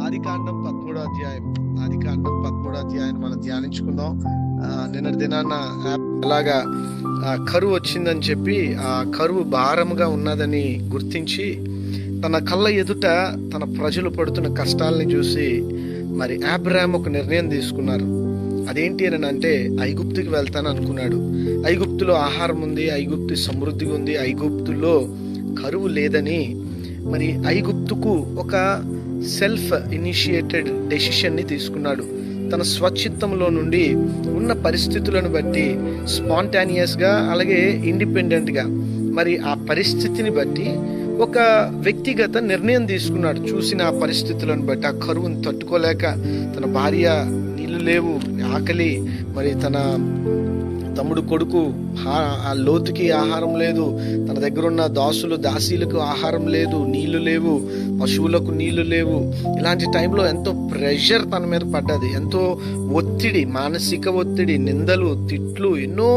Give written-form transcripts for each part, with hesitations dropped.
ఆదికాండం 13వ అధ్యాయం ఆదికాండం 13వ అధ్యాయాన్ని మనం ధ్యానించుకుందాం. నిన్నటి దినాన్న ఎలాగా కరువు వచ్చిందని చెప్పి ఆ కరువు భారంగా ఉన్నదని గుర్తించి తన కళ్ళ ఎదుట తన ప్రజలు పడుతున్న కష్టాలని చూసి మరి అబ్రహాం ఒక నిర్ణయం తీసుకున్నారు. అదేంటి అని అంటే ఐగుప్తుకి వెళ్తాను అనుకున్నాడు. ఐగుప్తులో ఆహారం ఉంది, ఐగుప్తు సమృద్ధిగా ఉంది, ఐగుప్తులో కరువు లేదని మరి ఐగుప్తుకు ఒక సెల్ఫ్ ఇనిషియేటెడ్ డెసిషన్ని తీసుకున్నాడు. తన స్వచ్ఛిత్తంలో నుండి ఉన్న పరిస్థితులను బట్టి స్పాంటానియస్గా అలాగే ఇండిపెండెంట్గా మరి ఆ పరిస్థితిని బట్టి ఒక వ్యక్తిగత నిర్ణయం తీసుకున్నాడు. చూసిన ఆ పరిస్థితులను బట్టి ఆ కరువును తట్టుకోలేక తన భార్య నీళ్లు లేవు, ఆకలి, మరి తన తమ్ముడు కొడుకు ఆ లోతుకి ఆహారం లేదు, తన దగ్గర ఉన్న దాసీలకు ఆహారం లేదు, నీళ్లు లేవు, పశువులకు నీళ్లు లేవు. ఇలాంటి టైంలో ఎంతో ప్రెషర్ తన మీద పడ్డది, ఎంతో ఒత్తిడి, మానసిక ఒత్తిడి, నిందలు, తిట్లు ఎన్నో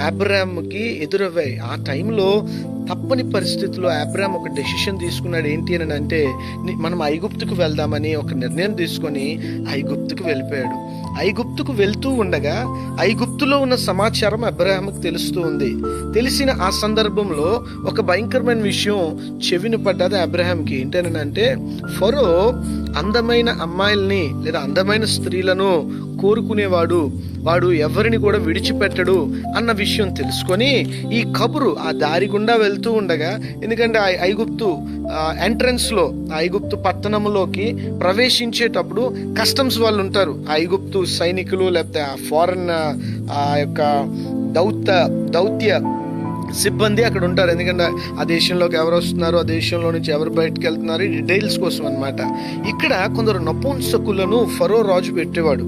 అబ్రహాంకి ఎదురవ్వాయి. ఆ టైంలో తప్పని పరిస్థితుల్లో అబ్రహాం ఒక డెసిషన్ తీసుకున్నాడు. ఏంటి అని అంటే మనం ఐగుప్తుకు వెళ్దామని ఒక నిర్ణయం తీసుకొని ఐగుప్తుకు వెళ్ళిపోయాడు. ఐగుప్తుకు వెళ్తూ ఉండగా ఐగుప్తులో ఉన్న సమాచారం అబ్రహాంకి తెలుస్తూ ఉంది. తెలిసిన ఆ సందర్భంలో ఒక భయంకరమైన విషయం చెవిని పడ్డది అబ్రహాంకి. ఏంటని అంటే ఫరో అందమైన అమ్మాయిల్ని లేదా అందమైన స్త్రీలను కోరుకునేవాడు, వాడు ఎవరిని కూడా విడిచిపెట్టడు అన్న విషయం తెలుసుకొని ఈ కబురు ఆ దారి గుండా వెళ్తూ ఉండగా, ఎందుకంటే ఐగుప్తు ఎంట్రన్స్ లో ఐగుప్తు పట్టణంలోకి ప్రవేశించేటప్పుడు కస్టమ్స్ వాళ్ళు ఉంటారు, ఐగుప్తు సైనికులు లేకపోతే ఆ ఫారెన్ ఆ యొక్క దౌత్య సిబ్బంది అక్కడ ఉంటారు. ఎందుకంటే ఆ దేశంలోకి ఎవరు వస్తున్నారు, ఆ దేశంలో నుంచి ఎవరు బయటకు వెళ్తున్నారు, ఈ డీటెయిల్స్ కోసం అనమాట. ఇక్కడ కొందరు నపుంసకులను ఫరో రాజు పెట్టేవాడు.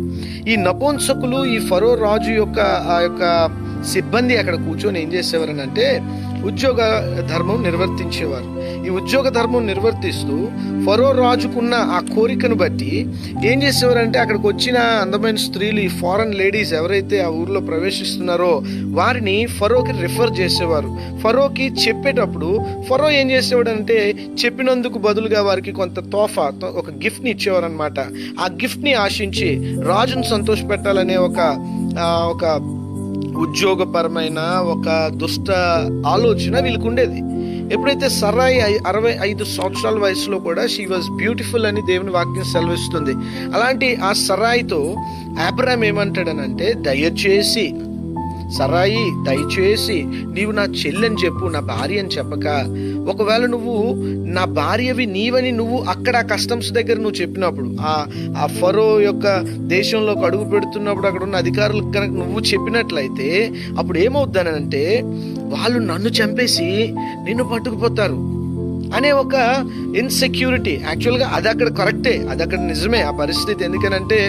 ఈ నపుంసకులు ఈ ఫరో రాజు యొక్క ఆ యొక్క సిబ్బంది అక్కడ కూర్చొని ఏం చేసేవారని అంటే ఉద్యోగ ధర్మం నిర్వర్తించేవారు. ఈ ఉద్యోగ ధర్మం నిర్వర్తిస్తూ ఫరో రాజుకున్న ఆ కోరికను బట్టి ఏం చేసేవారంటే అక్కడికి వచ్చిన అందమైన స్త్రీలు, ఈ ఫారెన్ లేడీస్ ఎవరైతే ఆ ఊర్లో ప్రవేశిస్తున్నారో వారిని ఫరోకి రిఫర్ చేసేవారు. ఫరోకి చెప్పేటప్పుడు ఫరో ఏం చేసేవాడు అంటే చెప్పినందుకు బదులుగా వారికి కొంత తోఫా, ఒక గిఫ్ట్ని ఇచ్చేవారు అనమాట. ఆ గిఫ్ట్ని ఆశించి రాజును సంతోషపెట్టాలనే ఒక ఉద్యోగపరమైన ఒక దుష్ట ఆలోచన వీళ్ళకు ఉండేది. ఎప్పుడైతే సరాయి 65 సంవత్సరాల వయసులో కూడా షీ వాజ్ బ్యూటిఫుల్ అని దేవుని వాక్యం సెలవిస్తుంది. అలాంటి ఆ సరాయితో అబ్రహాం ఏమంటాడనంటే సరాయి దయచేసి నీవు నా చెల్లెని చెప్పు, నా భార్య అని చెప్పక, ఒకవేళ నువ్వు నా భార్యవి నీవని నువ్వు అక్కడ కస్టమ్స్ దగ్గర నువ్వు చెప్పినప్పుడు, ఆ ఫరో యొక్క దేశంలోకి అడుగు పెడుతున్నప్పుడు అక్కడ ఉన్న అధికారులకు కనుక నువ్వు చెప్పినట్లయితే అప్పుడు ఏమవుద్దానంటే వాళ్ళు నన్ను చంపేసి నిన్ను పట్టుకుపోతారు అనే ఒక ఇన్సెక్యూరిటీ. యాక్చువల్గా అది అక్కడ కరెక్టే, అది అక్కడ నిజమే ఆ పరిస్థితి. ఎందుకనంటే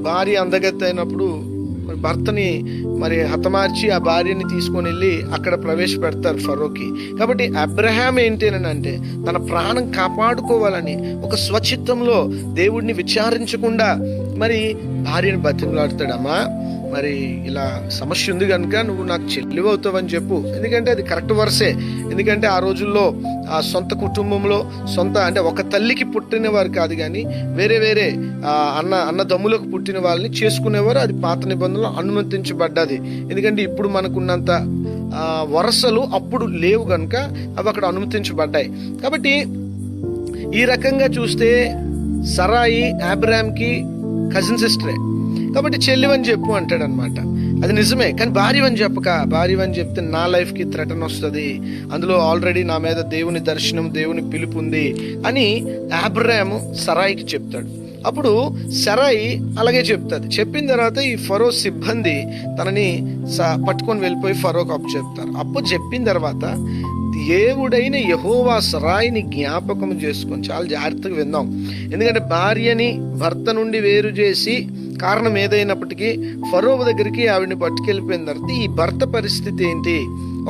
భార్య అందగత్తి అయినప్పుడు భర్తని మరి హతమార్చి ఆ భార్యని తీసుకొని వెళ్ళి అక్కడ ప్రవేశపెడతారు ఫరోకి. కాబట్టి అబ్రహాం ఏంటి అని అంటే తన ప్రాణం కాపాడుకోవాలని ఒక స్వచిత్తంలో దేవుడిని విచారించకుండా మరి భార్యను బతిమలాడతాడమ్మా, మరి ఇలా సమస్య ఉంది కనుక నువ్వు నాకు చెల్లివి అవుతావని చెప్పు. ఎందుకంటే అది కరెక్ట్ వర్సే. ఎందుకంటే ఆ రోజుల్లో ఆ సొంత కుటుంబంలో అంటే ఒక తల్లికి పుట్టిన వారు కాదు కానీ వేరే అన్నదమ్ములకు పుట్టిన వాళ్ళని చేసుకునేవారు. అది పాత నిబంధనలో అనుమతించబడ్డది. ఎందుకంటే ఇప్పుడు మనకున్నంత వరసలు అప్పుడు లేవు కనుక అవి అక్కడ అనుమతించబడ్డాయి. కాబట్టి ఈ రకంగా చూస్తే సరాయి అబ్రహాంకి కజిన్ సిస్టరే, కాబట్టి చెల్లివని చెప్పు అంటాడనమాట. అది నిజమే, కానీ భార్యవని చెప్తే నా లైఫ్కి థ్రెటన్ వస్తుంది, అందులో ఆల్రెడీ నా మీద దేవుని దర్శనం, దేవుని పిలుపు ఉంది అని అబ్రహాం సరాయికి చెప్తాడు. అప్పుడు సరాయి అలాగే చెప్తుంది. చెప్పిన తర్వాత ఈ ఫరో సిబ్బంది తనని పట్టుకొని వెళ్ళిపోయి ఫరోకి అప్పు చెప్తారు. అప్పు చెప్పిన తర్వాత దేవుడైన యెహోవా సరాయిని జ్ఞాపకం చేసుకొని, చాలా జాగ్రత్తగా విందాం, ఎందుకంటే భార్యని భర్త నుండి వేరు చేసి కారణం ఏదైనప్పటికీ ఫరో దగ్గరికి ఆవిడని పట్టుకెళ్ళిపోయిన తర్వాత ఈ భర్త పరిస్థితి ఏంటి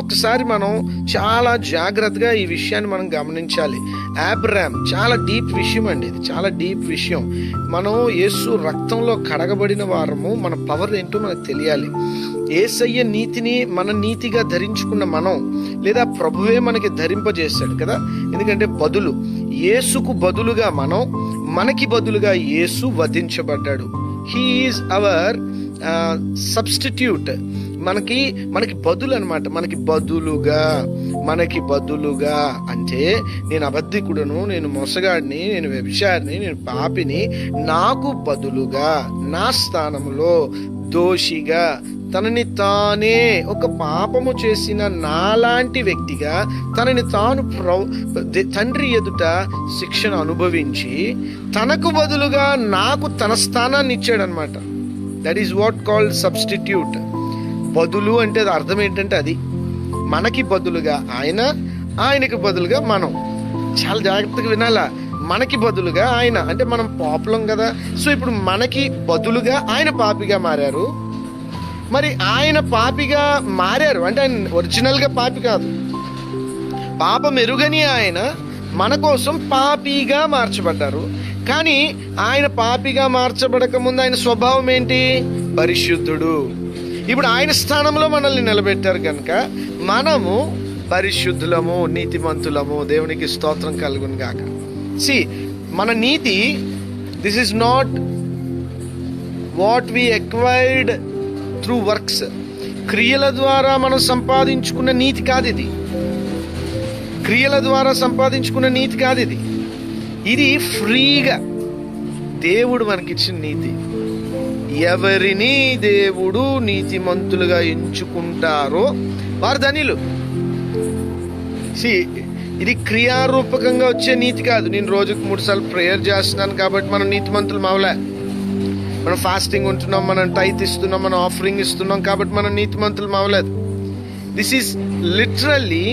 ఒక్కసారి మనం చాలా జాగ్రత్తగా ఈ విషయాన్ని మనం గమనించాలి. అబ్రహాం చాలా డీప్ విషయం అండి, ఇది చాలా డీప్ విషయం. మనం యేసు రక్తంలో కడగబడిన వారము, మన పవర్ ఏంటో మనకు తెలియాలి. యేసయ్య నీతిని మన నీతిగా ధరించుకున్న మనం, లేదా ప్రభువే మనకి ధరింపజేశాడు కదా. ఎందుకంటే బదులు యేసుకు బదులుగా మనకి బదులుగా యేసు వధించబడ్డాడు. He is our substitute. మనకి బదులు అనమాట. మనకి బదులుగా అంటే నేను అబద్ధికుడును, నేను మోసగాడిని, నేను వ్యభిచారిని, నేను పాపిని, నాకు బదులుగా నా స్థానంలో దోషిగా తనని తానే ఒక పాపము చేసిన నాలాంటి వ్యక్తిగా తనని తాను తండ్రి ఎదుట శిక్షను అనుభవించి తనకు బదులుగా నాకు తన స్థానాన్ని ఇచ్చాడనమాట. That is what called substitute. బదులు అంటే అర్థం ఏంటంటే అది మనకి బదులుగా ఆయన, ఆయనకి బదులుగా మనం. చాలా జాగ్రత్తగా వినాలా. మనకి బదులుగా ఆయన అంటే మనం పాపులం కదా. సో ఇప్పుడు మనకి బదులుగా ఆయన పాపిగా మారారు. మరి ఆయన పాపిగా మారారు అంటే ఆయన ఒరిజినల్గా పాపి కాదు, పాపం ఎరుగని ఆయన మన కోసం పాపిగా మార్చబడ్డారు. కానీ ఆయన పాపిగా మార్చబడక ముందు ఆయన స్వభావం ఏంటి? పరిశుద్ధుడు. ఇప్పుడు ఆయన స్థానంలో మనల్ని నిలబెట్టారు కనుక మనము పరిశుద్ధులము, నీతిమంతులము. దేవునికి స్తోత్రం కలుగును గాక. మన నీతి, this is not what we acquired through works. క్రియల ద్వారా మనం సంపాదించుకున్న నీతి కాదు ఇది. క్రియల ద్వారా సంపాదించుకున్న నీతి కాదు ఇది. ఇది ఫ్రీగా దేవుడు మనకిచ్చిన నీతి. ఎవరిని దేవుడు నీతిమంతులుగా ఎంచుకుంటారో వారు ధనిలు. ఇది క్రియారూపకంగా వచ్చే నీతి కాదు. నేను రోజుకు 3 సార్లు ప్రేయర్ చేస్తున్నాను కాబట్టి మనం నీతిమంతులు మావలే. మనం ఫాస్టింగ్ ఉంటున్నాం, మనం టైత్ ఇస్తున్నాం, మనం ఆఫరింగ్ ఇస్తున్నాం కాబట్టి మనం నీతిమంతులు మావలేదు. This is literally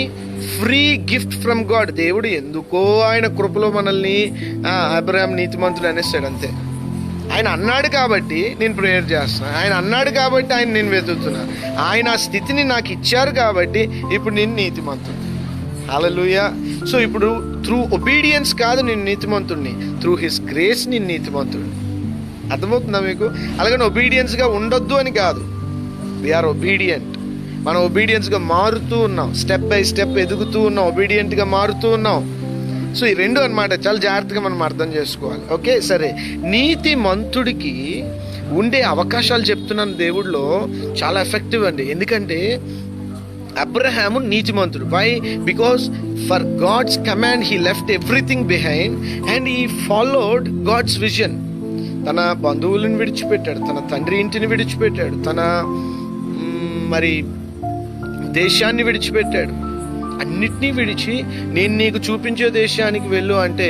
free gift from God. దేవుడు ఎందుకో ఆయన కృపలో మనల్ని అబ్రహాం నీతిమంతులు అనేసాడు అంతే. ఆయన అన్నాడు కాబట్టి నేను ప్రేయర్ చేస్తున్నాను, ఆయన అన్నాడు కాబట్టి ఆయన నేను వెతుకుతున్నా, ఆయన ఆ స్థితిని నాకు ఇచ్చారు కాబట్టి ఇప్పుడు నేను నీతిమంతుడు. హల్లెలూయా. సో ఇప్పుడు త్రూ ఒబీడియన్స్ కాదు నేను నీతిమంతుడిని, త్రూ హిస్ గ్రేస్ నేను నీతిమంతుడిని. అర్థమవుతుందా మీకు? అలాగని ఒబీడియన్స్గా ఉండొద్దు అని కాదు. We are obedient. మనం ఒబీడియన్స్గా మారుతూ ఉన్నాం, స్టెప్ బై స్టెప్ ఎదుగుతూ ఉన్నాం, ఒబీడియంట్గా మారుతూ ఉన్నాం. సో ఈ రెండు అన్నమాట చాలా జాగ్రత్తగా మనం అర్థం చేసుకోవాలి. ఓకే, సరే. నీతిమంతుడికి ఉండే అవకాశాలు చెప్తున్నాను దేవుడిలో చాలా ఎఫెక్టివ్ అండి. ఎందుకంటే అబ్రహాము నీతిమంతుడు. Why? Because for God's command he left everything behind and he followed God's vision. తన బంధువులను విడిచిపెట్టాడు, తన తండ్రి ఇంటిని విడిచిపెట్టాడు, తన దేశాన్ని విడిచిపెట్టాడు. అన్నిటినీ విడిచి నేను నీకు చూపించే దేశానికి వెళ్ళు అంటే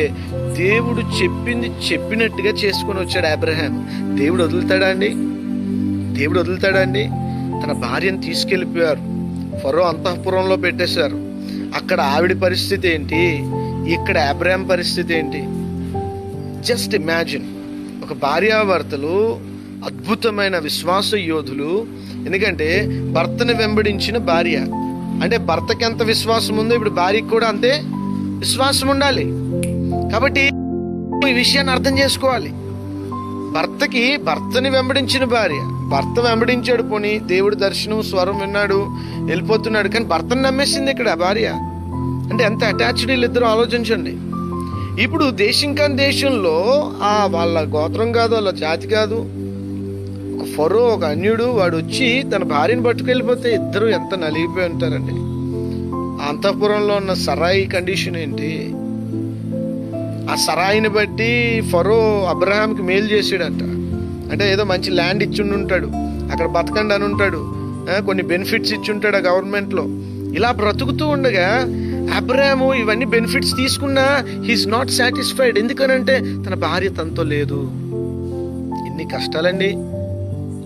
దేవుడు చెప్పింది చెప్పినట్టుగా చేసుకొని వచ్చాడు అబ్రహాం. దేవుడు వదులుతాడా అండి? తన భార్యను తీసుకెళ్ళిపోయారు, ఫరో అంతఃపురంలో పెట్టేశారు. అక్కడ ఆవిడ పరిస్థితి ఏంటి, ఇక్కడ అబ్రహాం పరిస్థితి ఏంటి? Just imagine. ఒక భార్యాభర్తలు అద్భుతమైన విశ్వాస యోధులు. ఎందుకంటే భర్తను వెంబడించిన భార్య అంటే భర్తకి ఎంత విశ్వాసం ఉందో ఇప్పుడు భార్యకి కూడా అంతే విశ్వాసం ఉండాలి. కాబట్టి ఈ విషయాన్ని అర్థం చేసుకోవాలి. భర్తని వెంబడించిన భార్య, భర్త వెంబడించాడు, పోనీ దేవుడి దర్శనం స్వరం విన్నాడు, వెళ్ళిపోతున్నాడు, కానీ భర్తను నమ్మేసింది ఇక్కడ భార్య. అంటే ఎంత అటాచ్డ్ వీళ్ళిద్దరూ ఆలోచించండి. ఇప్పుడు దేశం కాని దేశంలో వాళ్ళ గోత్రం కాదు, వాళ్ళ జాతి కాదు, ఒక ఫరో, ఒక అన్యుడు, వాడు వచ్చి తన భార్యను పట్టుకెళ్ళిపోతే ఇద్దరు ఎంత నలిగిపోయి ఉంటారండి. ఆ అంతఃపురంలో ఉన్న సరాయి కండిషన్ ఏంటి? ఆ సరాయిని బట్టి ఫరో అబ్రహాంకి మేలు చేసాడంట. అంటే ఏదో మంచి ల్యాండ్ ఇచ్చి ఉంటాడు, అక్కడ బతకండి అని ఉంటాడు, కొన్ని బెనిఫిట్స్ ఇచ్చి ఉంటాడు ఆ గవర్నమెంట్లో. ఇలా బ్రతుకుతూ ఉండగా అబ్రహాము ఇవన్నీ బెనిఫిట్స్ తీసుకున్నా హీఈస్ నాట్ సాటిస్ఫైడ్. ఎందుకనంటే తన భార్య తనతో లేదు. ఎన్ని కష్టాలండి.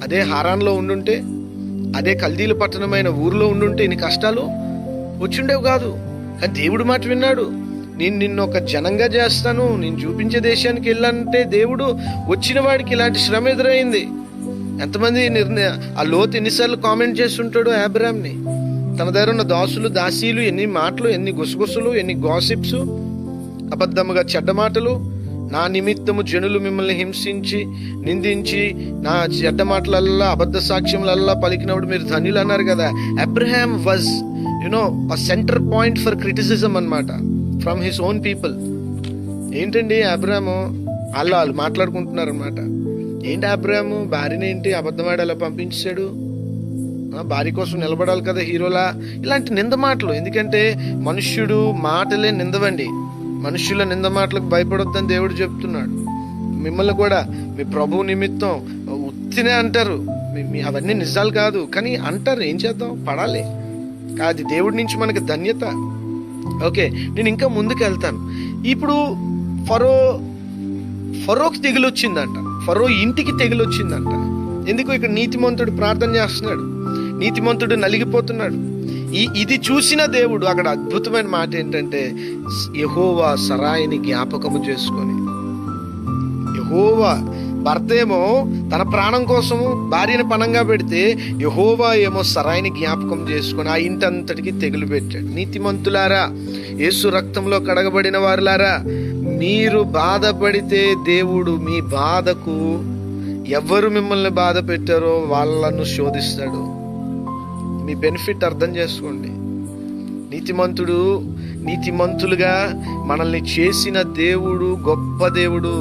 అదే హారాన్లో ఉండుంటే, అదే కల్దీల పట్టణమైన ఊర్లో ఉండుంటే ఇన్ని కష్టాలు వచ్చిండేవి కాదు. కానీ దేవుడు మాట విన్నాడు. నేను నిన్ను ఒక జనంగా చేస్తాను, నేను చూపించే దేశానికి వెళ్ళాలంటే దేవుడు వచ్చిన వాడికి ఇలాంటి శ్రమ ఎదురైంది. ఎంతమంది ఆ లోతు ఎన్నిసార్లు కామెంట్ చేస్తుంటాడు అబ్రహాంని. తన దగ్గర ఉన్న దాసులు దాసీలు ఎన్ని మాటలు, ఎన్ని గుసగుసలు, ఎన్ని గాసిప్స్, అబద్ధముగా చెడ్డ మాటలు. నా నిమిత్తము జనులు మిమ్మల్ని హింసించి నిందించి నా చెడ్డ మాటలల్లా అబద్ధ సాక్ష్యములల్లా పలికినప్పుడు మీరు ధన్యులు అన్నారు కదా. Abraham was a center point for criticism అన్నమాట ఫ్రమ్ హిస్ ఓన్ పీపుల్. ఏంటండి అబ్రాము, వాళ్ళు మాట్లాడుకుంటున్నారు అనమాట. ఏంటి అబ్రాము భార్యని ఏంటి అబద్ధమాడి అలా పంపించాడు, భార్య కోసం నిలబడాలి కదా హీరోలా, ఇలాంటి నింద మాటలు. ఎందుకంటే మనుష్యుడు మాటలే నిందవండి. మనుష్యుల నింద మాటలకు భయపడొద్దని దేవుడు చెప్తున్నాడు. మిమ్మల్ని కూడా మీ ప్రభువు నిమిత్తం ఉత్తినే అంటారు, అవన్నీ నిజాలు కాదు కానీ అంటారు. ఏం చేద్దాం, పడాలి. అది దేవుడి నుంచి మనకి ధన్యత. ఓకే, నేను ఇంకా ముందుకు వెళ్తాను. ఇప్పుడు ఫరోకి తెగులు వచ్చిందంట, ఫరో ఇంటికి తెగులు వచ్చిందంట. ఎందుకు? ఇక్కడ నీతిమంతుడు ప్రార్థన చేస్తున్నాడు, నీతిమంతుడు నలిగిపోతున్నాడు. ఇది చూసిన దేవుడు అక్కడ అద్భుతమైన మాట ఏంటంటే, యెహోవా సరాయిని జ్ఞాపకము చేసుకొని, యెహోవా భర్త ఏమో తన ప్రాణం కోసము భార్యను పణంగా పెడితే, యెహోవా ఏమో సరాయిని జ్ఞాపకం చేసుకొని ఆ ఇంటంతటికి తెగులు పెట్టాడు. నీతిమంతులారా, యేసు రక్తంలో కడగబడిన వారులారా, మీరు బాధపడితే దేవుడు మీ బాధకు, ఎవరు మిమ్మల్ని బాధ పెట్టారో వాళ్ళను శోధిస్తాడు. మీ బెనిఫిట్ అర్థం చేసుకోండి. నీతిమంతులుగా మనల్ని చేసిన దేవుడు గొప్ప దేవుడు.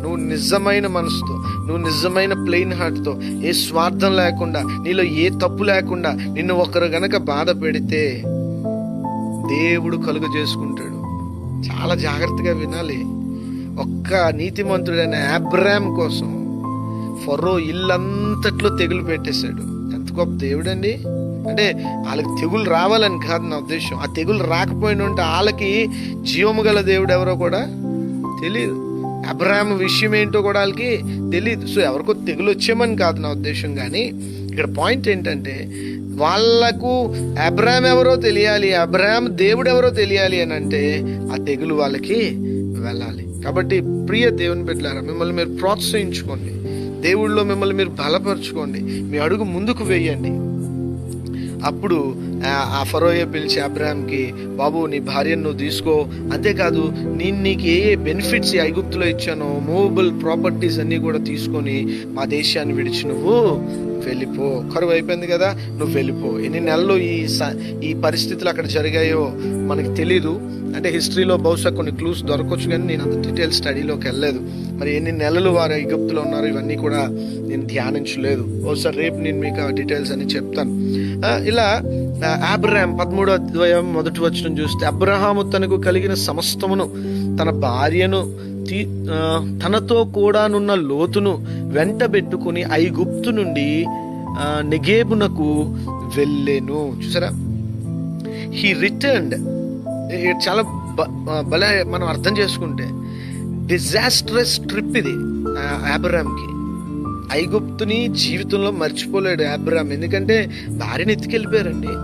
నువ్వు నిజమైన మనసుతో, నువ్వు నిజమైన ప్లెయిన్ హార్ట్తో, ఏ స్వార్థం లేకుండా, నీలో ఏ తప్పు లేకుండా నిన్ను ఒకరు గనక బాధ పెడితే దేవుడు కలుగ చేసుకుంటాడు. చాలా జాగ్రత్తగా వినాలి. ఒక్క నీతిమంతుడైన అబ్రామ్ కోసం ఫరో ఇల్లంతట్లో తెగులు పెట్టేశాడు. ఎంత గొప్ప దేవుడండి. అంటే వాళ్ళకి తెగులు రావాలని కాదు నా ఉద్దేశం. ఆ తెగులు రాకపోయిన ఉంటే వాళ్ళకి జీవము గల దేవుడు ఎవరో కూడా తెలియదు, అబ్రాహాం విషయం ఏంటో కూడా వాళ్ళకి తెలియదు. సో ఎవరికో తెగులు వచ్చేమని కాదు నా ఉద్దేశం. కానీ ఇక్కడ పాయింట్ ఏంటంటే, వాళ్లకు అబ్రాహాం ఎవరో తెలియాలి, అబ్రాహాం దేవుడు ఎవరో తెలియాలి అని అంటే ఆ తెగులు వాళ్ళకి వెళ్ళాలి. కాబట్టి ప్రియ దేవుని బిడ్డలారా, మిమ్మల్ని మీరు ప్రోత్సహించుకోండి, దేవుళ్ళలో మిమ్మల్ని మీరు బలపరచుకోండి, మీ అడుగు ముందుకు వేయండి. అప్పుడు ఆ ఫరోయే పిలిచి అబ్రాహాంకి, బాబు నీ భార్యను నువ్వు తీసుకో, అంతేకాదు నీకు ఏ బెనిఫిట్స్ ఐగుప్తులో ఇచ్చానో మూవబుల్ ప్రాపర్టీస్ అన్నీ కూడా తీసుకొని మా దేశాన్ని విడిచి నువ్వు వెళ్ళిపో. కరువు అయిపోయింది కదా, నువ్వు వెళ్ళిపో. ఎన్ని నెలలు ఈ పరిస్థితులు అక్కడ జరిగాయో మనకి తెలీదు. అంటే హిస్టరీలో బహుశా కొన్ని క్లూస్ దొరకవచ్చు, కానీ నేను అంత డీటెయిల్ స్టడీలోకి వెళ్ళలేదు. మరి ఎన్ని నెలలు వారు ఐగుప్తులో ఉన్నారు ఇవన్నీ కూడా నేను ధ్యానించలేదు. బహుశా రేపు నేను మీకు ఆ డీటెయిల్స్ అని చెప్తాను. ఇలా అబ్రాహాం 13వ అధ్యాయం 1వ వచనం చూస్తే, అబ్రహాము తనకు కలిగిన సమస్తమును, తన భార్యను, తనతో కూడానున్న లోతును వెంటబెట్టుకుని ఐగుప్తు నుండి నెగేబునకు వెళ్ళెను. చూసారా, హీ రిటర్న్డ్. చాలా భలే మనం అర్థం చేసుకుంటే డిజాస్ట్రస్ ట్రిప్ ఇది అబ్రాహాంకి. ఐగుప్తుని జీవితంలో మర్చిపోలేడు అబ్రాహాం, ఎందుకంటే భార్యని ఎత్తుకెళ్ళిపోయారండి.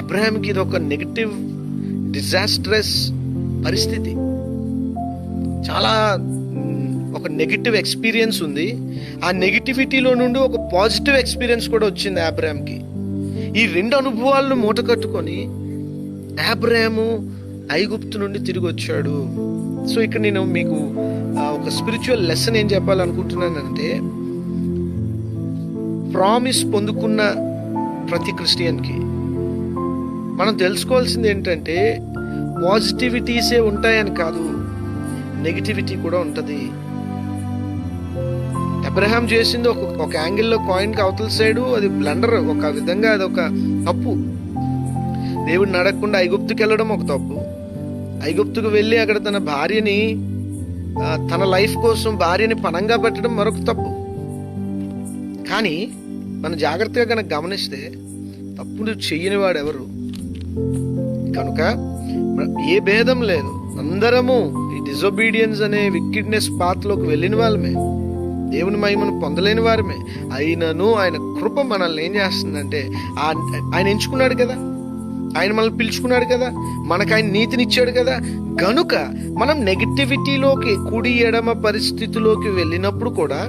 అబ్రాహాంకి ఇది ఒక నెగటివ్ డిజాస్ట్రస్ పరిస్థితి, చాలా ఒక నెగటివ్ ఎక్స్పీరియన్స్ ఉంది. ఆ నెగటివిటీలో నుండి ఒక పాజిటివ్ ఎక్స్పీరియన్స్ కూడా వచ్చింది అబ్రాహాంకి. ఈ రెండు అనుభవాలను మూట కట్టుకొని అబ్రాహాము ఐగుప్తు నుండి తిరిగి వచ్చాడు. సో ఇక్కడ నేను మీకు ఒక స్పిరిచువల్ లెసన్ ఏం చెప్పాలనుకుంటున్నానంటే, ప్రామిస్ పొందుకున్న ప్రతి క్రిస్టియన్కి మనం తెలుసుకోవాల్సింది ఏంటంటే, పాజిటివిటీసే ఉంటాయని కాదు, నెగిటివిటీ కూడా ఉంటుంది. అబ్రహాం చేసింది ఒక యాంగిల్లో కాయిన్కి అవతల సైడు అది బ్లండర్, ఒక విధంగా అది ఒక తప్పు. దేవుడిని అడగకుండా ఐగుప్తుకి వెళ్ళడం ఒక తప్పు. ఐగుప్తుకు వెళ్ళి అక్కడ తన భార్యని, తన లైఫ్ కోసం భార్యని పణంగా పెట్టడం మరొక తప్పు. కానీ మనం జాగ్రత్తగా కనుక గమనిస్తే తప్పులు చెయ్యని వాడు ఎవరు? కనుక ఏ భేదం లేదు, అందరము ఈ డిజొబీడియన్స్ అనే విక్కిడ్నెస్ పాత్లోకి వెళ్ళిన వాళ్ళమే, దేవుని మహిమను పొందలేని వారమే. అయినను ఆయన కృప మనల్ని ఏం చేస్తుందంటే, ఆయన ఎంచుకున్నాడు కదా, ఆయన మనల్ని పిలుచుకున్నాడు కదా, మనకు ఆయన నీతినిచ్చాడు కదా. గనుక మనం నెగటివిటీలోకి, కుడి ఎడమ పరిస్థితిలోకి వెళ్ళినప్పుడు కూడా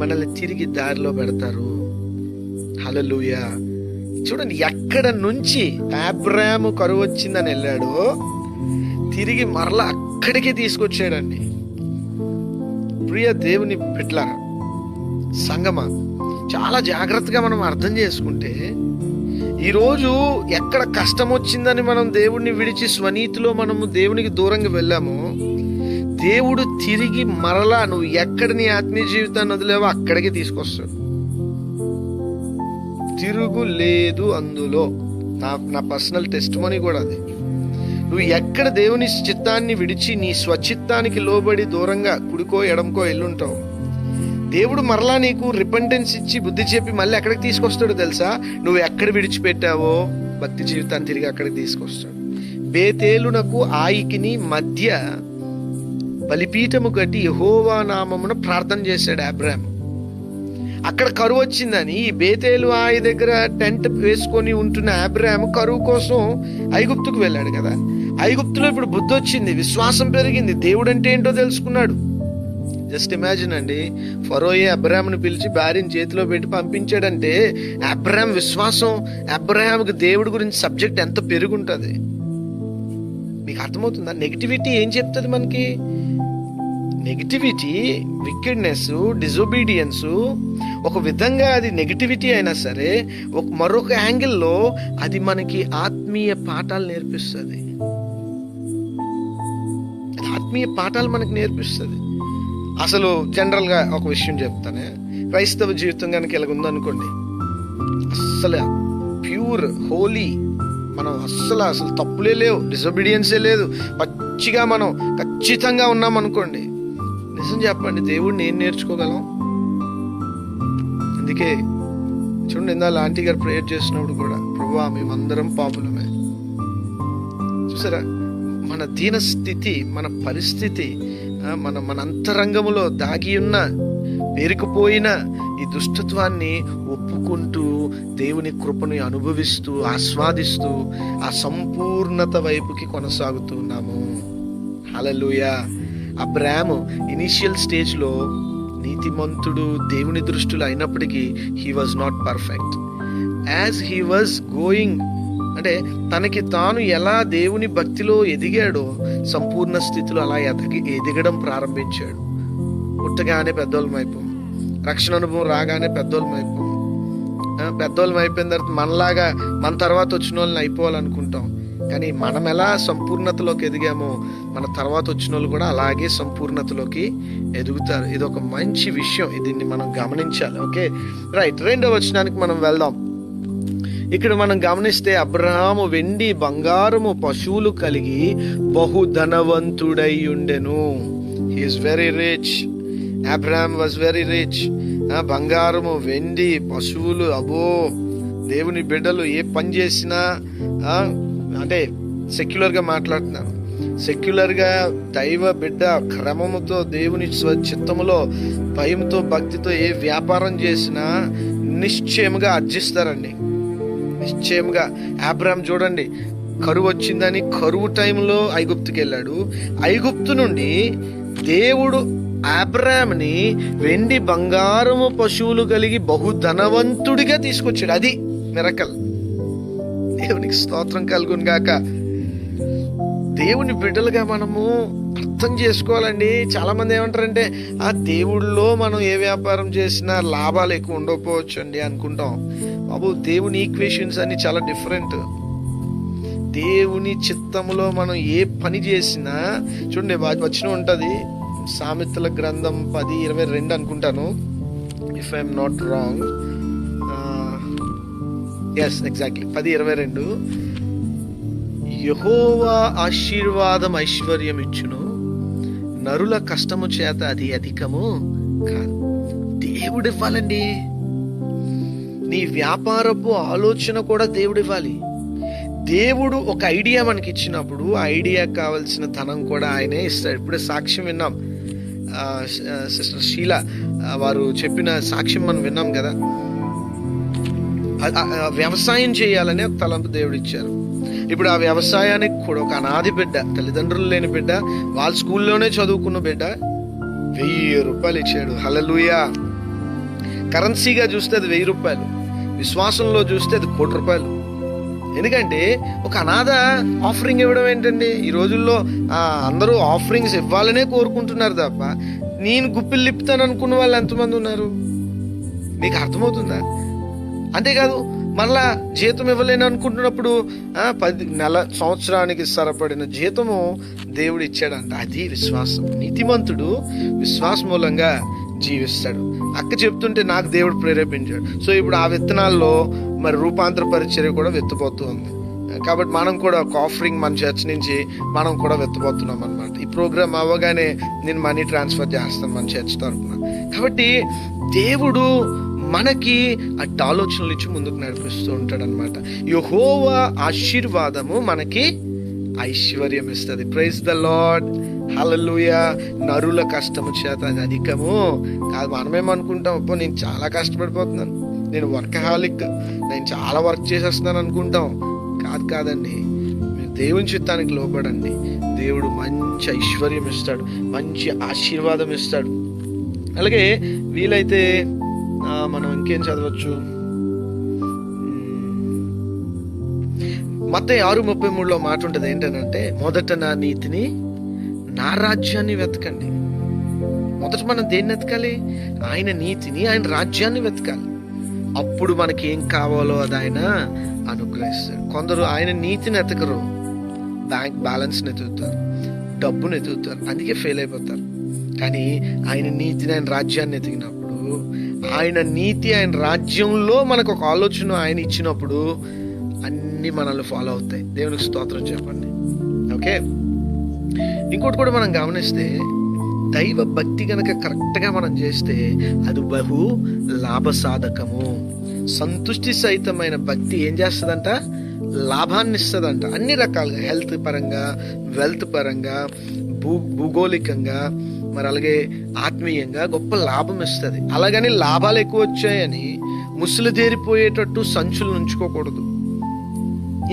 మనల్ని తిరిగి దారిలో పెడతారు. హల్లెలూయా. చూడండి, ఎక్కడ నుంచి అబ్రాహాము కరువు వచ్చిందని వెళ్ళాడో తిరిగి మరలా అక్కడికే తీసుకొచ్చాడండి. ప్రియ దేవుని బిడ్డలారా, సంగమా, చాలా జాగ్రత్తగా మనం అర్థం చేసుకుంటే ఈరోజు ఎక్కడ కష్టం వచ్చిందని మనం దేవుడిని విడిచి స్వనీతిలో మనము దేవునికి దూరంగా వెళ్ళామో, దేవుడు తిరిగి మరలా నువ్వు ఎక్కడ నీ ఆత్మీయ జీవితాన్ని వదిలేవో అక్కడికి తీసుకొస్తాడు. తిరుగు లేదు అందులో. నా పర్సనల్ టెస్టిమనీ కూడా అది. నువ్వు ఎక్కడ దేవుని చిత్తాన్ని విడిచి నీ స్వచిత్తానికి లోబడి దూరంగా కుడికో ఎడంకో ఎల్లుంటావు, దేవుడు మరలా నీకు రిపెంటెన్స్ ఇచ్చి బుద్ధి చెప్పి మళ్ళీ ఎక్కడికి తీసుకొస్తాడు తెలుసా? నువ్వు ఎక్కడ విడిచిపెట్టావో భక్తి జీవితాన్ని తిరిగి అక్కడికి తీసుకొస్తాడు. బేతేలునకు ఆయికిని మధ్య బలిపీఠము కట్టి యెహోవా నామమున ప్రార్థన చేశాడు అబ్రాహాము. అక్కడ కరువు వచ్చిందని ఈ బేతేలు ఆయి దగ్గర టెంట్ వేసుకొని ఉంటున్న అబ్రాహాము కరువు కోసం ఐగుప్తుకు వెళ్ళాడు కదా. ఐగుప్తులో ఇప్పుడు బుద్ధి వచ్చింది, విశ్వాసం పెరిగింది, దేవుడు అంటే ఏంటో తెలుసుకున్నాడు. జస్ట్ ఇమాజిన్ అండి, ఫరోయే అబ్రాహాముని పిలిచి భార్యని చేతిలో పెట్టి పంపించాడంటే అబ్రాహాం విశ్వాసం, అబ్రాహాంకి దేవుడి గురించి సబ్జెక్ట్ ఎంత పెరుగుంటుంది. మీకు అర్థమవుతుందా? నెగిటివిటీ ఏం చెప్తుంది మనకి? నెగిటివిటీ, వికెడ్నెస్, డిజొబీడియన్స్, ఒక విధంగా అది నెగిటివిటీ అయినా సరే మరొక యాంగిల్లో అది మనకి ఆత్మీయ పాఠాలు నేర్పిస్తుంది. ఆత్మీయ పాఠాలు మనకి నేర్పిస్తుంది. అసలు జనరల్గా ఒక విషయం చెప్తానే, క్రైస్తవ జీవితం కనుక ఇలాగ ఉందనుకోండి, అస్సలు ప్యూర్ హోలీ, మనం అస్సలు తప్పులే లేవు, డిజొబీడియన్సే లేదు, పచ్చిగా మనం ఖచ్చితంగా ఉన్నాం అనుకోండి, నిజం చెప్పండి, దేవుడిని ఏం నేర్చుకోగలం? అందుకే చూడండి, ఇందాక ఆంటీ గారు ప్రేయర్ చేసినప్పుడు కూడా, ప్రభువా మేమందరం పాపులమే. చూసారా, మన దీనస్థితి, మన పరిస్థితి, మన అంతరంగములో దాగి ఉన్న పేరుకుపోయిన ఈ దుష్టత్వాన్ని ఒప్పుకుంటూ దేవుని కృపని అనుభవిస్తూ ఆస్వాదిస్తూ ఆ సంపూర్ణత వైపుకి కొనసాగుతున్నాము. హల్లెలూయా. అబ్రాహాము ఇనిషియల్ స్టేజ్లో నీతిమంతుడు దేవుని దృష్టిలో అయినప్పటికీ he was not perfect. As he was going, అంటే తనకి తాను ఎలా దేవుని భక్తిలో ఎదిగాడో సంపూర్ణ స్థితిలో అలా ఎదగడం ప్రారంభించాడు. పుట్టగానే పెద్దోళ్ళం అయిపోయాం, రక్షణ అనుభవం రాగానే పెద్దోళ్ళం అయిపోయాం. పెద్దోళ్ళం అయిపోయిన తర్వాత మనలాగా మన తర్వాత వచ్చిన వాళ్ళని అయిపోవాలనుకుంటాం. కానీ మనం ఎలా సంపూర్ణతలోకి ఎదిగామో మన తర్వాత వచ్చిన వాళ్ళు కూడా అలాగే సంపూర్ణతలోకి ఎదుగుతారు. ఇది ఒక మంచి విషయం, దీన్ని మనం గమనించాలి. Okay, right. 2వ వచనానికి మనం వెళ్దాం. ఇక్కడ మనం గమనిస్తే అబ్రహాము వెండి బంగారము పశువులు కలిగి బహుధనవంతుడై ఉండెను. He is very rich. Abraham was very rich. బంగారము, వెండి, పశువులు, అబో, దేవుని బిడ్డలు ఏ పని చేసినా, అంటే సెక్యులర్గా మాట్లాడుతున్నాను, సెక్యులర్గా దైవ బిడ్డ క్రమముతో దేవుని చిత్తములో భయంతో భక్తితో ఏ వ్యాపారం చేసినా నిశ్చయముగా అర్జిస్తారండి, నిశ్చయంగా. అబ్రాహాం చూడండి, కరువు వచ్చిందని కరువు టైంలో ఐగుప్తుకి వెళ్ళాడు. ఐగుప్తు నుండి దేవుడు అబ్రాహాంని వెండి బంగారము పశువులు కలిగి బహుధనవంతుడిగా తీసుకొచ్చాడు. అది మిరకల్. దేవునికి స్తోత్రం కలుగును గాక. దేవుని బిడ్డలుగా మనము అర్థం చేసుకోవాలండి. చాలా మంది ఏమంటారంటే, ఆ దేవుళ్ళలో మనం ఏ వ్యాపారం చేసినా లాభాలు ఎక్కువ ఉండకపోవచ్చు అండి అనుకుంటాం. బాబు, దేవుని ఈక్వేషన్స్ అన్ని చాలా డిఫరెంట్. దేవుని చిత్తములో మనం ఏ పని చేసినా చూడండి, వచ్చిన ఉంటుంది సామెతల గ్రంథం 10:22 అనుకుంటాను, if I'm not wrong. Yes, exactly 10:22. యెహోవా ఆశీర్వాదం ఐశ్వర్యం ఇచ్చును, నరుల కష్టము చేత అది అధికము కాదు. దేవుడు ఇవ్వాలండి. నీ వ్యాపారపు ఆలోచన కూడా దేవుడు ఇవ్వాలి. దేవుడు ఒక ఐడియా మనకి ఇచ్చినప్పుడు ఆ ఐడియా కావాల్సిన ధనం కూడా ఆయనే ఇస్తాడు. ఇప్పుడే సాక్ష్యం విన్నాం, సిస్టర్ షీల వారు చెప్పిన సాక్ష్యం మనం విన్నాం కదా. వ్యవసాయం చేయాలనే ఒక తలంపు దేవుడు ఇచ్చారు. ఇప్పుడు ఆ వ్యవసాయానికి కూడా ఒక అనాథి బిడ్డ, తల్లిదండ్రులు లేని బిడ్డ, వాళ్ళ స్కూల్లోనే చదువుకున్న బిడ్డ 1000 రూపాయలు ఇచ్చాడు. హల్లెలూయా. కరెన్సీగా చూస్తే అది 1000 రూపాయలు, విశ్వాసంలో చూస్తే అది 1 కోటి రూపాయలు. ఎందుకంటే ఒక అనాథ ఆఫరింగ్ ఇవ్వడం ఏంటండి? ఈ రోజుల్లో అందరూ ఆఫరింగ్స్ ఇవ్వాలనే కోరుకుంటున్నారు తప్ప నేను గుప్పిలు లిప్పుతాను అనుకున్న వాళ్ళు ఎంతమంది ఉన్నారు? మీకు అర్థమవుతుందా? అంతేకాదు, మళ్ళా జీతం ఇవ్వలేను అనుకుంటున్నప్పుడు 10 సంవత్సరానికి సరిపడిన జీతము దేవుడు ఇచ్చాడంట. అది విశ్వాసం. నీతిమంతుడు విశ్వాస మూలంగా జీవిస్తాడు. అక్క చెప్తుంటే నాకు దేవుడు ప్రేరేపించాడు. సో ఇప్పుడు ఆ విత్తనాల్లో మరి రూపాంతర పరిచర్య కూడా వెత్తిపోతుంది. కాబట్టి మనం కూడా ఒక ఆఫరింగ్ మన చర్చ్ నుంచి మనం కూడా వెత్తబోతున్నాం అనమాట. ఈ ప్రోగ్రామ్ అవ్వగానే నేను మనీ ట్రాన్స్ఫర్ చేస్తాను మన చర్చ్ తరఫున. కాబట్టి దేవుడు మనకి అట్టి ఆలోచనలు ఇచ్చి ముందుకు నడిపిస్తూ ఉంటాడు అనమాట. యెహోవా ఆశీర్వాదము మనకి ఐశ్వర్యం ఇస్తుంది. ప్రైజ్ ద లార్డ్, హల్లెలూయా. నరుల కష్టము చేత అది అధికము కాదు. మనమేమనుకుంటాం, అబ్బో నేను చాలా కష్టపడిపోతున్నాను, నేను వర్కహాలిక్, నేను చాలా వర్క్ చేసేస్తున్నాను అనుకుంటాం. కాదండి, మీరు దేవుని చిత్తానికి లోపడండి. దేవుడు మంచి ఐశ్వర్యం ఇస్తాడు, మంచి ఆశీర్వాదం ఇస్తాడు. అలాగే వీలైతే మనం ఇంకేం చదవచ్చు, మత్తయి 6:33 మాట ఉంటుంది. ఏంటంటే, మొదట నా నీతిని, నా రాజ్యాన్ని వెతకండి. మొదట మనం దేన్ని వెతకాలి? ఆయన నీతిని, ఆయన రాజ్యాన్ని వెతకాలి. అప్పుడు మనకి ఏం కావాలో అది ఆయన అనుగ్రహిస్తాడు. కొందరు ఆయన నీతిని ఎతకరు, బ్యాంక్ బ్యాలెన్స్ ఎతుకుతారు, డబ్బును ఎతుకుతారు, అందుకే ఫెయిల్ అయిపోతారు. కానీ ఆయన నీతిని, ఆయన రాజ్యాన్ని ఎతికినప్పుడు, ఆయన నీతి, ఆయన రాజ్యంలో మనకు ఒక ఆలోచన ఆయన ఇచ్చినప్పుడు అన్ని మనల్ని ఫాలో అవుతాయి. దేవునికి స్తోత్రం చెప్పండి. ఓకే, ఇంకోటి కూడా మనం గమనిస్తే, దైవ భక్తి గనక కరెక్ట్గా మనం చేస్తే అది బహు లాభసాధకము. సంతుష్టి సహితమైన భక్తి ఏం చేస్తుందంట? లాభాన్ని ఇస్తుందంట. అన్ని రకాలుగా, హెల్త్ పరంగా, వెల్త్ పరంగా, భూగోళికంగా, మరి అలాగే ఆత్మీయంగా గొప్ప లాభం ఇస్తుంది. అలాగని లాభాలు ఎక్కువ వచ్చాయని ముసలి తేరిపోయేటట్టు సంచులు ఉంచుకోకూడదు.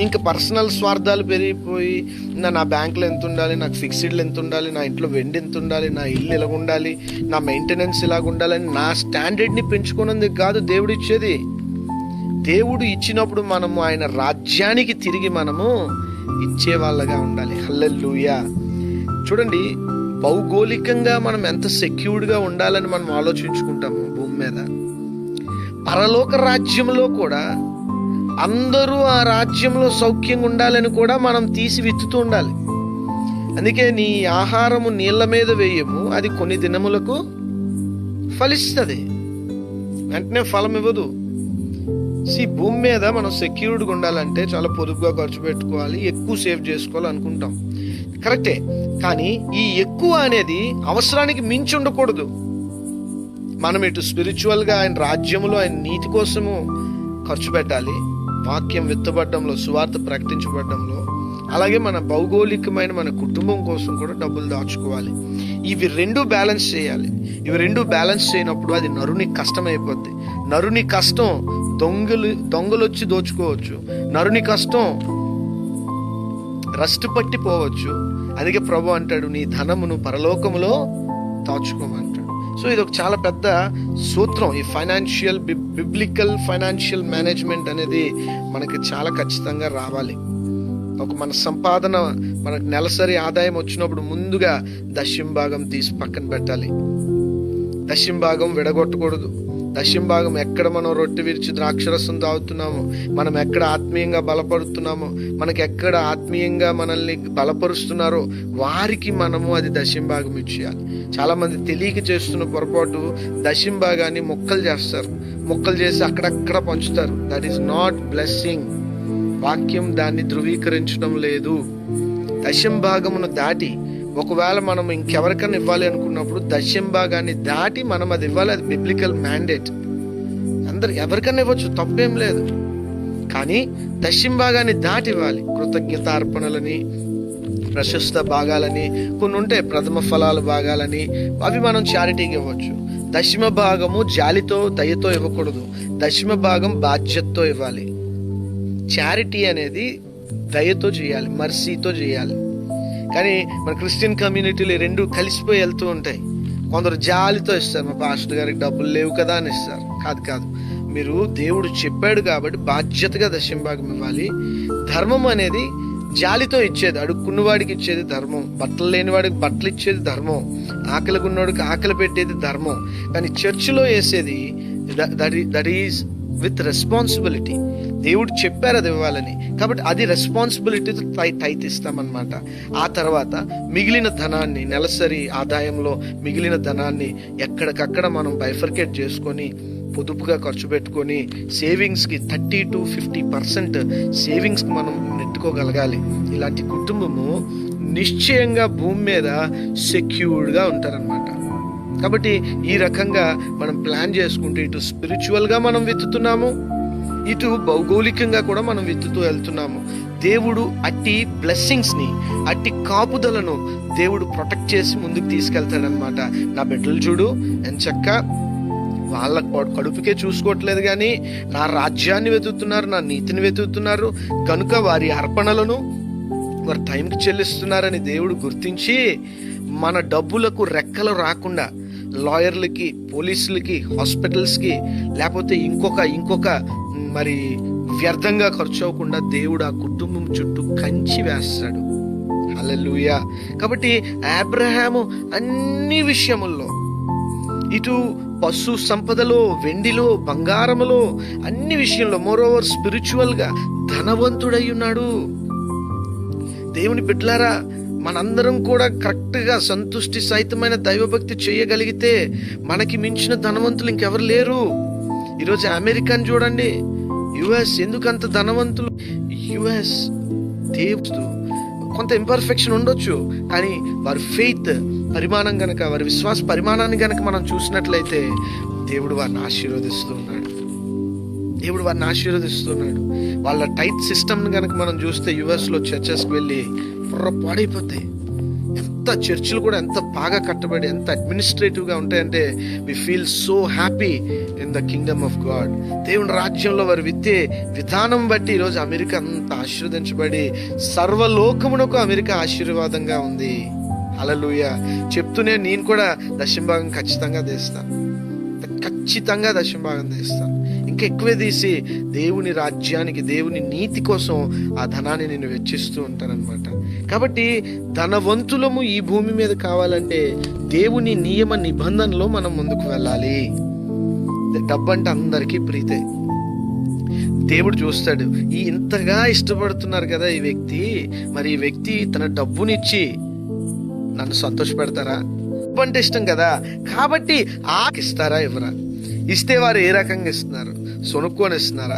ఇంకా పర్సనల్ స్వార్థాలు పెరిగిపోయి, నా బ్యాంకులో ఎంత ఉండాలి, నాకు ఫిక్స్డ్లు ఎంత ఉండాలి, నా ఇంట్లో వెండి ఎంత ఉండాలి, నా ఇల్లు ఇలాగ ఉండాలి, నా మెయింటెనెన్స్ ఇలాగ ఉండాలని నా స్టాండర్డ్ని పెంచుకున్నందుకు కాదు దేవుడు ఇచ్చేది. దేవుడు ఇచ్చినప్పుడు మనము ఆయన రాజ్యానికి తిరిగి మనము ఇచ్చే వాళ్ళగా ఉండాలి. హల్లెలూయా. చూడండి, భౌగోళికంగా మనం ఎంత సెక్యూర్డ్గా ఉండాలని మనం ఆలోచించుకుంటాము భూమి మీద, పరలోక రాజ్యంలో కూడా అందరూ ఆ రాజ్యంలో సౌఖ్యంగా ఉండాలని కూడా మనం తీసి విత్తుతూ ఉండాలి. అందుకే నీ ఆహారము నీళ్ల మీద వేయము, అది కొన్ని దినములకు ఫలిస్తుంది, వెంటనే ఫలం ఇవ్వదు. భూమి మీద మనం సెక్యూర్డ్గా ఉండాలంటే చాలా పొదుపుగా ఖర్చు పెట్టుకోవాలి, ఎక్కువ సేవ్ చేసుకోవాలి అనుకుంటాం. కరెక్టే, కానీ ఈ ఎక్కువ అనేది అవసరానికి మించి ఉండకూడదు. మనం ఇటు స్పిరిచువల్గా ఆయన రాజ్యములో, ఆయన నీతి కోసము ఖర్చు పెట్టాలి, వాక్యం విత్తబడ్డంలో, సువార్త ప్రకటించబడ్డంలో, అలాగే మన భౌగోళికమైన మన కుటుంబం కోసం కూడా డబ్బులు దాచుకోవాలి. ఇవి రెండు బ్యాలెన్స్ చేయాలి. ఇవి రెండు బ్యాలెన్స్ చేయనప్పుడు అది నరుని కష్టం అయిపోద్ది. నరుని కష్టం దొంగలు వచ్చి దోచుకోవచ్చు, నరుని కష్టం రస్ట్ పట్టిపోవచ్చు. అందుకే ప్రభు అంటాడు, నీ ధనమును పరలోకములో దాచుకోమంటాడు. సో ఇది ఒక చాలా పెద్ద సూత్రం. ఈ ఫైనాన్షియల్ బిబ్లికల్ ఫైనాన్షియల్ మేనేజ్మెంట్ అనేది మనకి చాలా ఖచ్చితంగా రావాలి. మన సంపాదన, మనకు నెలసరి ఆదాయం వచ్చినప్పుడు ముందుగా దశంభాగం తీసి పక్కన పెట్టాలి. దశంభాగం విడగొట్టకూడదు. దశంభాగం ఎక్కడ మనం రొట్టె విరిచి ద్రాక్షరసం తాగుతున్నామో, మనం ఎక్కడ ఆత్మీయంగా బలపడుతున్నామో, మనకి ఎక్కడ ఆత్మీయంగా మనల్ని బలపరుస్తున్నారో వారికి మనము అది దశంభాగం ఇచ్చేయాలి. చాలా మంది తెలియక చేస్తున్న పొరపాటు, దశంభాగాన్ని మొక్కలు చేస్తారు, మొక్కలు చేసి అక్కడక్కడ పంచుతారు. That is not blessing. వాక్యం దాన్ని ధృవీకరించడం లేదు. దశంభాగమును దాటి ఒకవేళ మనం ఇంకెవరికైనా ఇవ్వాలి అనుకున్నప్పుడు దశంభాగాన్ని దాటి మనం అది ఇవ్వాలి. అది బిబ్లికల్ మ్యాండేట్. అందరు ఎవరికైనా ఇవ్వచ్చు, తప్పేం లేదు. కానీ దశంభాగాన్ని దాటి ఇవ్వాలి. కృతజ్ఞత అర్పణలని, ప్రశస్త భాగాలని కొన్ని ఉంటాయి, ప్రథమ ఫలాలు భాగాలని, అవి మనం చారిటీకి ఇవ్వచ్చు. దశమ భాగము జాలితో దయతో ఇవ్వకూడదు. దశమ భాగం బాధ్యతతో ఇవ్వాలి. చారిటీ అనేది దయతో చేయాలి, మర్సీతో చేయాలి. కానీ మన క్రిస్టియన్ కమ్యూనిటీలు రెండు కలిసిపోయి వెళ్తూ ఉంటాయి. కొందరు జాలితో ఇస్తారు, మా పాస్టర్ గారికి డబ్బులు లేవు కదా అని ఇస్తారు. కాదు, మీరు దేవుడు చెప్పాడు కాబట్టి బాధ్యతగా దశంభాగం ఇవ్వాలి. ధర్మం అనేది జాలితో ఇచ్చేది, అడుక్కున్నవాడికి ఇచ్చేది ధర్మం, బట్టలు లేని వాడికి బట్టలు ఇచ్చేది ధర్మం, ఆకలికి ఉన్నవాడికి ఆకలి పెట్టేది ధర్మం. కానీ చర్చిలో వేసేది దట్ ఈజ్ విత్ రెస్పాన్సిబిలిటీ. దేవుడు చెప్పారు అది ఇవ్వాలని. కాబట్టి అది రెస్పాన్సిబిలిటీతో టైత్ ఇస్తామన్నమాట. ఆ తర్వాత మిగిలిన ధనాన్ని, నెలసరి ఆదాయంలో మిగిలిన ధనాన్ని ఎక్కడికక్కడ మనం బైఫర్కేట్ చేసుకొని పొదుపుగా ఖర్చు పెట్టుకొని సేవింగ్స్కి 30 to 50% సేవింగ్స్కి మనం నెట్టుకోగలగాలి. ఇలాంటి కుటుంబము నిశ్చయంగా భూమి మీద సెక్యూర్డ్గా ఉంటారనమాట. కాబట్టి ఈ రకంగా మనం ప్లాన్ చేసుకుంటూ ఇటు స్పిరిచువల్గా మనం విత్తుతున్నాము, ఇటు భౌగోళికంగా కూడా మనం విత్తుతూ వెళ్తున్నాము. దేవుడు అట్టి బ్లెస్సింగ్స్ని, అట్టి కాపుదలను దేవుడు ప్రొటెక్ట్ చేసి ముందుకు తీసుకెళ్తాడనమాట. నా బిడ్డలు చూడు ఎంచక్కా వాళ్ళ కడుపుకే చూసుకోవట్లేదు కానీ నా రాజ్యాన్ని వెతుకుతున్నారు, నా నీతిని వెతుకుతున్నారు కనుక వారి అర్పణలను వారి టైంకి చెల్లిస్తున్నారని దేవుడు గుర్తించి మన డబ్బులకు రెక్కలు రాకుండా లాయర్లకి, పోలీసులకి, హాస్పిటల్స్కి లేకపోతే ఇంకొక మరి వ్యర్థంగా ఖర్చు అవ్వకుండా దేవుడు ఆ కుటుంబం చుట్టూ కంచి వేస్తాడు. హల్లెలూయా. కాబట్టి అబ్రహాము అన్ని విషయముల్లో, ఇటు పశు సంపదలో, వెండిలో, బంగారములో, అన్ని విషయంలో మోరోవర్ స్పిరిచువల్గా ధనవంతుడై ఉన్నాడు. దేవుని బిడ్డలారా, మనందరం కూడా కరెక్ట్గా సంతుష్టి సహితమైన దైవభక్తి చేయగలిగితే మనకి మించిన ధనవంతులు ఇంకెవరు లేరు. ఈరోజు అమెరికాని చూడండి, యుఎస్ ఎందుకంత ధనవంతులు. యుఎస్ దేవుడు కొంత ఇంపర్ఫెక్షన్ ఉండొచ్చు, కానీ వారి ఫెయిత్ పరిమాణం గనక, వారి విశ్వాస పరిమాణాన్ని గనక మనం చూసినట్లయితే దేవుడు వారిని ఆశీర్వదిస్తూ ఉన్నాడు. దేవుడు వారిని ఆశీర్వదిస్తున్నాడు. వాళ్ళ టైట్ సిస్టమ్ని కనుక మనం చూస్తే యుఎస్లో చర్చెస్కి వెళ్ళి పాడైపోతాయి. ఎంత చర్చిలు కూడా ఎంత బాగా కట్టబడి, ఎంత అడ్మినిస్ట్రేటివ్గా ఉంటాయంటే we feel so happy in the kingdom of God. దేవుని రాజ్యంలో వారు విత్తే విధానం బట్టి ఈరోజు అమెరికా అంత ఆశీర్వదించబడి సర్వలోకమునకు అమెరికా ఆశీర్వాదంగా ఉంది. హల్లెలూయా. చెప్తూనే నేను కూడా దశంభాగం ఖచ్చితంగా దశంభాగం తీస్తాను. ఇంకా ఎక్కువే తీసి దేవుని రాజ్యానికి, దేవుని నీతి కోసం ఆ ధనాన్ని నేను వెచ్చిస్తూ ఉంటానన్నమాట. కాబట్టి ధనవంతులము ఈ భూమి మీద కావాలంటే దేవుని నియమ నిబంధనలో మనం ముందుకు వెళ్ళాలి. డబ్బు అంటే అందరికీ ప్రీతే. దేవుడు చూస్తాడు, ఈ ఇంతగా ఇష్టపడుతున్నారు కదా ఈ వ్యక్తి, మరి ఈ వ్యక్తి తన డబ్బునిచ్చి నన్ను సంతోషపెడతారా? డబ్బు అంటే ఇష్టం కదా, కాబట్టి ఇస్తారా ఇవ్వరా? ఇస్తే వారు ఏ రకంగా ఇస్తున్నారు? సొనుక్కొని ఇస్తున్నారా,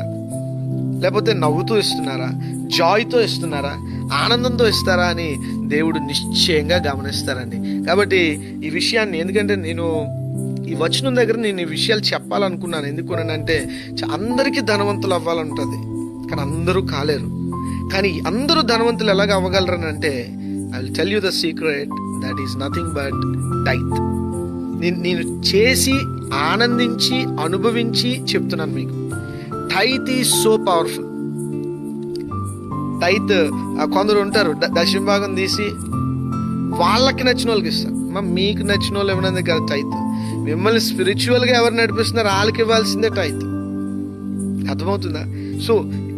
లేకపోతే నవ్వుతూ ఇస్తున్నారా, జాయ్తో ఇస్తున్నారా, ఆనందంతో ఇస్తారా అని దేవుడు నిశ్చయంగా గమనిస్తారండి. కాబట్టి ఈ విషయాన్ని, ఎందుకంటే నేను ఈ వచనం దగ్గర నేను ఈ విషయాలు చెప్పాలనుకున్నాను. ఎందుకునంటే అందరికీ ధనవంతులు అవ్వాలంటుంది, కానీ అందరూ కాలేరు. కానీ అందరూ ధనవంతులు ఎలాగ అవ్వగలరని అంటే, I will tell you the secret, that is nothing but tithe. నేను చేసి ఆనందించి అనుభవించి చెప్తున్నాను మీకు. Tithe is so powerful. Tithe కొందరు ఉంటారు దశంభాగం తీసి వాళ్ళకి నచ్చిన వాళ్ళకి ఇస్తారు. మీకు నచ్చిన వాళ్ళు ఏమన్నది కదా టైత్. మిమ్మల్ని స్పిరిచువల్గా ఎవరు నడిపిస్తున్నారు వాళ్ళకి ఇవ్వాల్సిందే టైత్. అర్థమవుతుందా? సో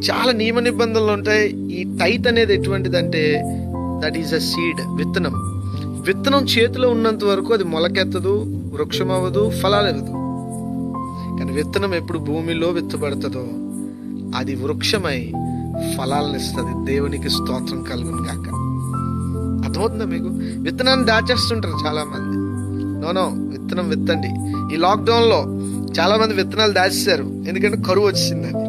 చాలా నియమ నిబంధనలు ఉంటాయి. ఈ టైత్ అనేది ఎటువంటిదంటే దట్ ఈస్ అ సీడ్, విత్తనం. విత్తనం చేతిలో ఉన్నంత వరకు అది మొలకెత్తదు, వృక్షం అవ్వదు, ఫలాలు ఇవ్వదు. కానీ విత్తనం ఎప్పుడు భూమిలో విత్తబడుతుందో అది వృక్షమై ఫలాలను ఇస్తుంది. దేవునికి స్తోత్రం కలుగును గాక. అర్థమవుతుందా మీకు? విత్తనాన్ని దాచేస్తుంటారు చాలా మంది. నో, విత్తనం విత్తండి. ఈ లాక్డౌన్లో చాలా మంది విత్తనాలు దాచేశారు, ఎందుకంటే కరువు వచ్చిందని.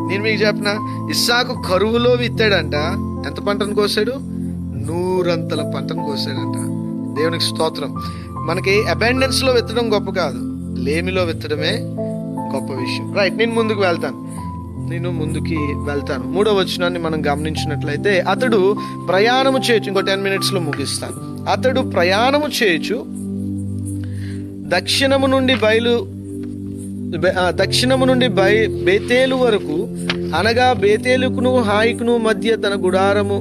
నేను మీకు చెప్పిన, ఇస్సాకు కరువులో విత్తాడంట. ఎంత పంటను కోసాడు? 100 పంటను కోసాడంట. దేవునికి స్తోత్రం. మనకి అబాండెన్స్ లో విత్తడం గొప్ప కాదు, లేమిలో విత్తడమే గొప్ప విషయం. రైట్, నేను ముందుకు వెళ్తాను. 3వ వచనాన్ని మనం గమనించినట్లయితే, అతడు ప్రయాణము చేయొచ్చు. ఇంకో 10 minutes లో ముగిస్తాను. అతడు ప్రయాణము చేయొచ్చు దక్షిణము నుండి బేతేలు వరకు, అనగా బేతేలుకును హాయికును మధ్య తన గుడారము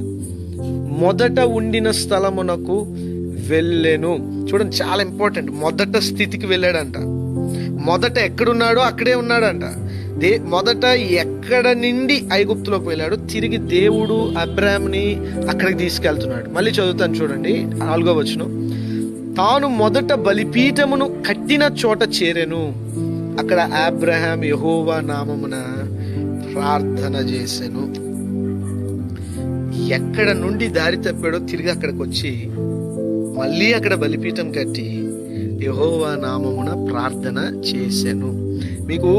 మొదట ఉండిన స్థలమునకు వెళ్ళెను. చూడండి, చాలా ఇంపార్టెంట్. మొదట స్థితికి వెళ్ళాడంట. మొదట ఎక్కడున్నాడో అక్కడే ఉన్నాడంట. మొదట ఎక్కడ నుండి ఐగుప్తులోకి వెళ్ళాడు, తిరిగి దేవుడు అబ్రాహాముని అక్కడికి తీసుకెళ్తున్నాడు. మళ్ళీ చదువుతాను చూడండి, 4వ వచనం. తాను మొదట బలిపీఠమును కట్టిన చోట చేరెను. అక్కడ అబ్రహాం యెహోవా నామమున ప్రార్థన చేసెను. ఎక్కడ నుండి దారి తప్పాడో తిరిగి అక్కడికి వచ్చి మళ్ళీ అక్కడ బలిపీఠం కట్టి యెహోవా నామమున ప్రార్థన చేసెను. మీకు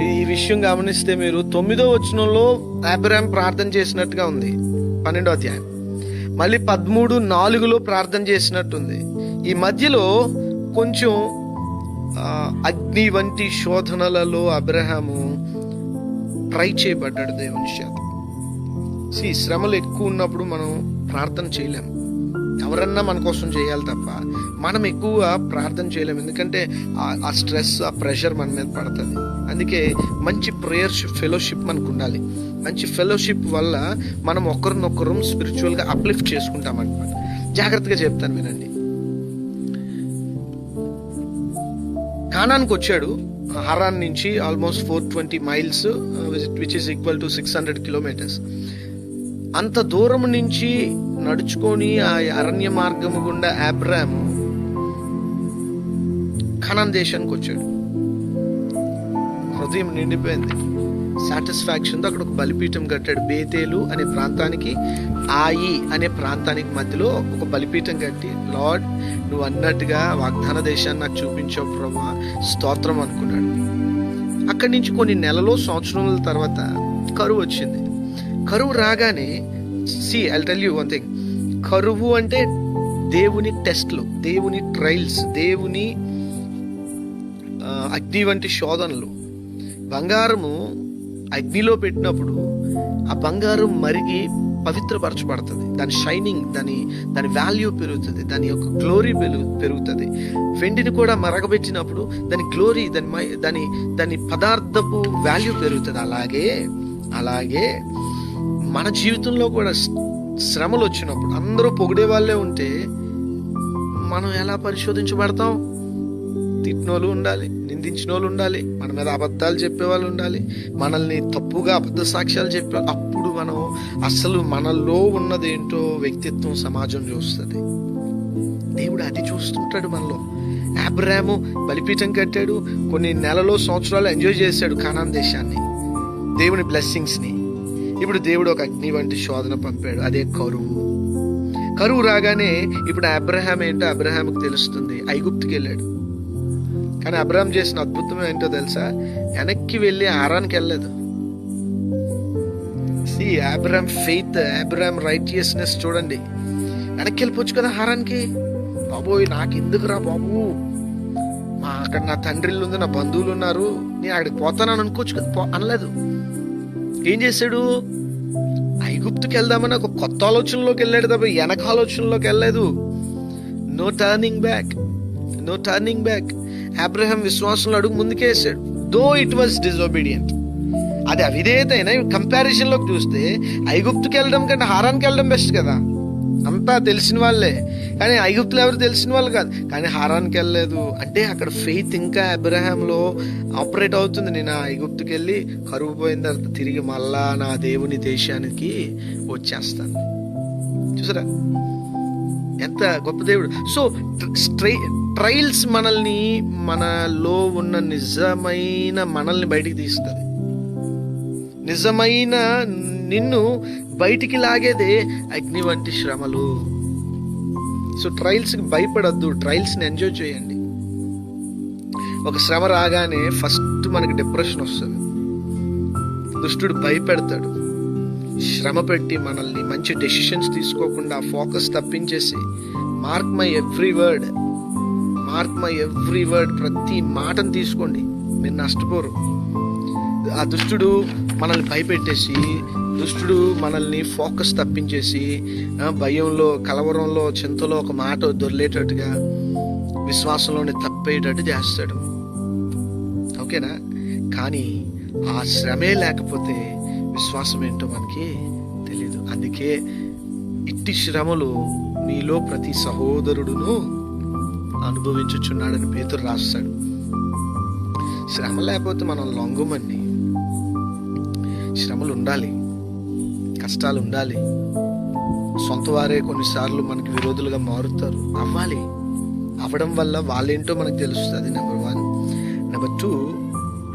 ఈ విషయం గమనిస్తే మీరు 9వ వచనంలో అబ్రహాం ప్రార్థన చేసినట్టుగా ఉంది, 12వ అధ్యాయం. మళ్ళీ 13:4లో ప్రార్థన చేసినట్టుంది. ఈ మధ్యలో కొంచెం అగ్ని వంటి శోధనలలో అబ్రహాము ట్రై చేయబడ్డాడు దేవుని చేత. శ్రమలు ఎక్కువ ఉన్నప్పుడు మనం ప్రార్థన చేయలేము. ఎవరన్నా మన కోసం చేయాలి తప్ప మనం ఎక్కువ ప్రార్థన చేయలేము. ఎందుకంటే ఆ స్ట్రెస్, ఆ ప్రెషర్ మన మీద పడుతుంది. అందుకే మంచి ప్రేయర్ ఫెలోషిప్ మనకు ఉండాలి. మంచి ఫెలోషిప్ వల్ల మనం ఒకరినొకరు స్పిరిచువల్గా అప్లిఫ్ట్ చేసుకుంటాం అనమాట. జాగ్రత్తగా చెప్తాను వినండి. కానాన్కి వచ్చాడు. హరాన్ నుంచి almost 420 miles, which is equal to 600 kilometers. అంత దూరం నుంచి నడుచుకొని ఆ అరణ్య మార్గము గుండా అబ్రాహాం కనాన్ దేశానికి వచ్చాడు. హృదయం నిండిపోయింది సాటిస్ఫాక్షన్తో. అక్కడ ఒక బలిపీఠం కట్టాడు. బేతేలు అనే ప్రాంతానికి, ఆయి అనే ప్రాంతానికి మధ్యలో ఒక బలిపీఠం కట్టి, లార్డ్ నువ్వు అన్నట్టుగా వాగ్దాన దేశాన్ని నాకు చూపించావు ప్రభా, స్తోత్రం అనుకున్నాడు. అక్కడి నుంచి కొన్ని నెలలో, సంవత్సరాల తర్వాత కరువు వచ్చింది. కరువు రాగానే I'll tell you one thing. కరువు అంటే దేవుని టెస్ట్లు, దేవుని ట్రయల్స్, దేవుని అగ్ని వంటి శోధనలు. బంగారము అగ్నిలో పెట్టినప్పుడు ఆ బంగారం మరిగి పవిత్రపరచబడుతుంది. దాని షైనింగ్, దాని వాల్యూ పెరుగుతుంది, దాని యొక్క గ్లోరీ పెరుగుతుంది. వెండిని కూడా మరగబెట్టినప్పుడు దాని గ్లోరీ, దాని పదార్థపు వాల్యూ పెరుగుతుంది. అలాగే మన జీవితంలో కూడా శ్రమలు వచ్చినప్పుడు అందరూ పొగిడే వాళ్ళే ఉంటే మనం ఎలా పరిశోధించబడతాం? తిట్టినోళ్ళు ఉండాలి, నిందించిన వాళ్ళు ఉండాలి, మన మీద అబద్ధాలు చెప్పేవాళ్ళు ఉండాలి, మనల్ని తప్పుగా అబద్ధ సాక్ష్యాలు చెప్పే. అప్పుడు మనం అసలు మనలో ఉన్నదేంటో వ్యక్తిత్వం సమాజం చూస్తుంది. దేవుడు అది చూస్తుంటాడు మనలో. అబ్రాహాము బలిపీఠం కట్టాడు. కొన్ని నెలలో, సంవత్సరాలు ఎంజాయ్ చేశాడు కానాన్ దేశాన్ని, దేవుని బ్లెస్సింగ్స్ని. ఇప్పుడు దేవుడు ఒక అగ్ని వంటి శోధన పంపాడు, అదే కరువు రాగానే ఇప్పుడు అబ్రహాం ఏంటో అబ్రహాంకి తెలుస్తుంది. ఐగుప్తుకి వెళ్ళాడు. కానీ అబ్రహాం చేసిన అద్భుతం ఏంటో తెలుసా? వెనక్కి వెళ్ళి హారాన్కి వెళ్ళలేదు. అబ్రహాం ఫెయిత్, అబ్రహాం రైటియస్నెస్ చూడండి. వెనక్కి వెళ్ళిపోవచ్చు కదా హారాన్కి. బాబోయ్ నాకు ఎందుకురా బాబు, అక్కడ నా తండ్రిల్లు ఉంది, నా బంధువులు ఉన్నారు, నేను అక్కడికి పోతానని అనుకోవచ్చు కదా, అనలేదు. ఏం చేశాడు? ఐగుప్తుకి వెళ్దామని ఒక కొత్త ఆలోచనలోకి వెళ్ళాడు తప్ప వెనక ఆలోచనలోకి వెళ్ళలేదు. No turning back. అబ్రహాం విశ్వాసంలో అడుగు ముందుకే వేసాడు. Though it was disobedient. అది అవిధేయత అయినా కంపారిజన్ లోకి చూస్తే ఐగుప్తుకి వెళ్ళడం కంటే హారాన్కి వెళ్ళడం బెస్ట్ కదా. అంతా తెలిసిన వాళ్ళే, కానీ ఐగుప్తులు ఎవరు తెలిసిన వాళ్ళు కాదు. కానీ హారాన్కి వెళ్ళలేదు అంటే అక్కడ ఫెయిత్ ఇంకా అబ్రహాంలో ఆపరేట్ అవుతుంది. నేను ఐగుప్తుకి వెళ్ళి కరువు పోయిన తర్వాత తిరిగి మళ్ళా నా దేవుని దేశానికి వచ్చేస్తాను. చూసారా ఎంత గొప్ప దేవుడు. సో ట్రయల్స్ మనలో ఉన్న మనల్ని బయటికి తీస్తుంది. నిజమైన నిన్ను బయటికి లాగేదే అగ్ని వంటి శ్రమలు. సో ట్రయల్స్కి భయపడద్దు, ట్రయల్స్ని ఎంజాయ్ చేయండి. ఒక శ్రమ రాగానే ఫస్ట్ మనకి డిప్రెషన్ వస్తుంది. దుష్టుడు భయపెడతాడు, శ్రమ పెట్టి మనల్ని మంచి డెసిషన్స్ తీసుకోకుండా ఫోకస్ తప్పించేసి మార్క్ మై ఎవ్రీ వర్డ్, ప్రతి మాటను తీసుకోండి, మీరు నష్టపోరు. ఆ దుష్టుడు మనల్ని భయపెట్టేసి, దుష్టుడు మనల్ని ఫోకస్ తప్పించేసి భయంలో, కలవరంలో, చింతలో ఒక మాట దొర్లేటట్టుగా, విశ్వాసంలోనే తప్పేటట్టు చేస్తాడు. ఓకేనా? కానీ ఆ శ్రమే లేకపోతే విశ్వాసం ఏంటో మనకి తెలీదు. అందుకే ఇట్టి శ్రమలు మీలో ప్రతి సహోదరుడును అనుభవించుచున్నాడని పేతురు రాస్తాడు. శ్రమ లేకపోతే మనం లొంగమండి. శ్రమలు ఉండాలి, కష్టాలు ఉండాలి. సొంత వారే కొన్నిసార్లు మనకి విరోధులుగా మారుతారు. అవ్వడం వల్ల వాళ్ళేంటో మనకు తెలుస్తుంది. నెంబర్ 1. నెంబర్ 2,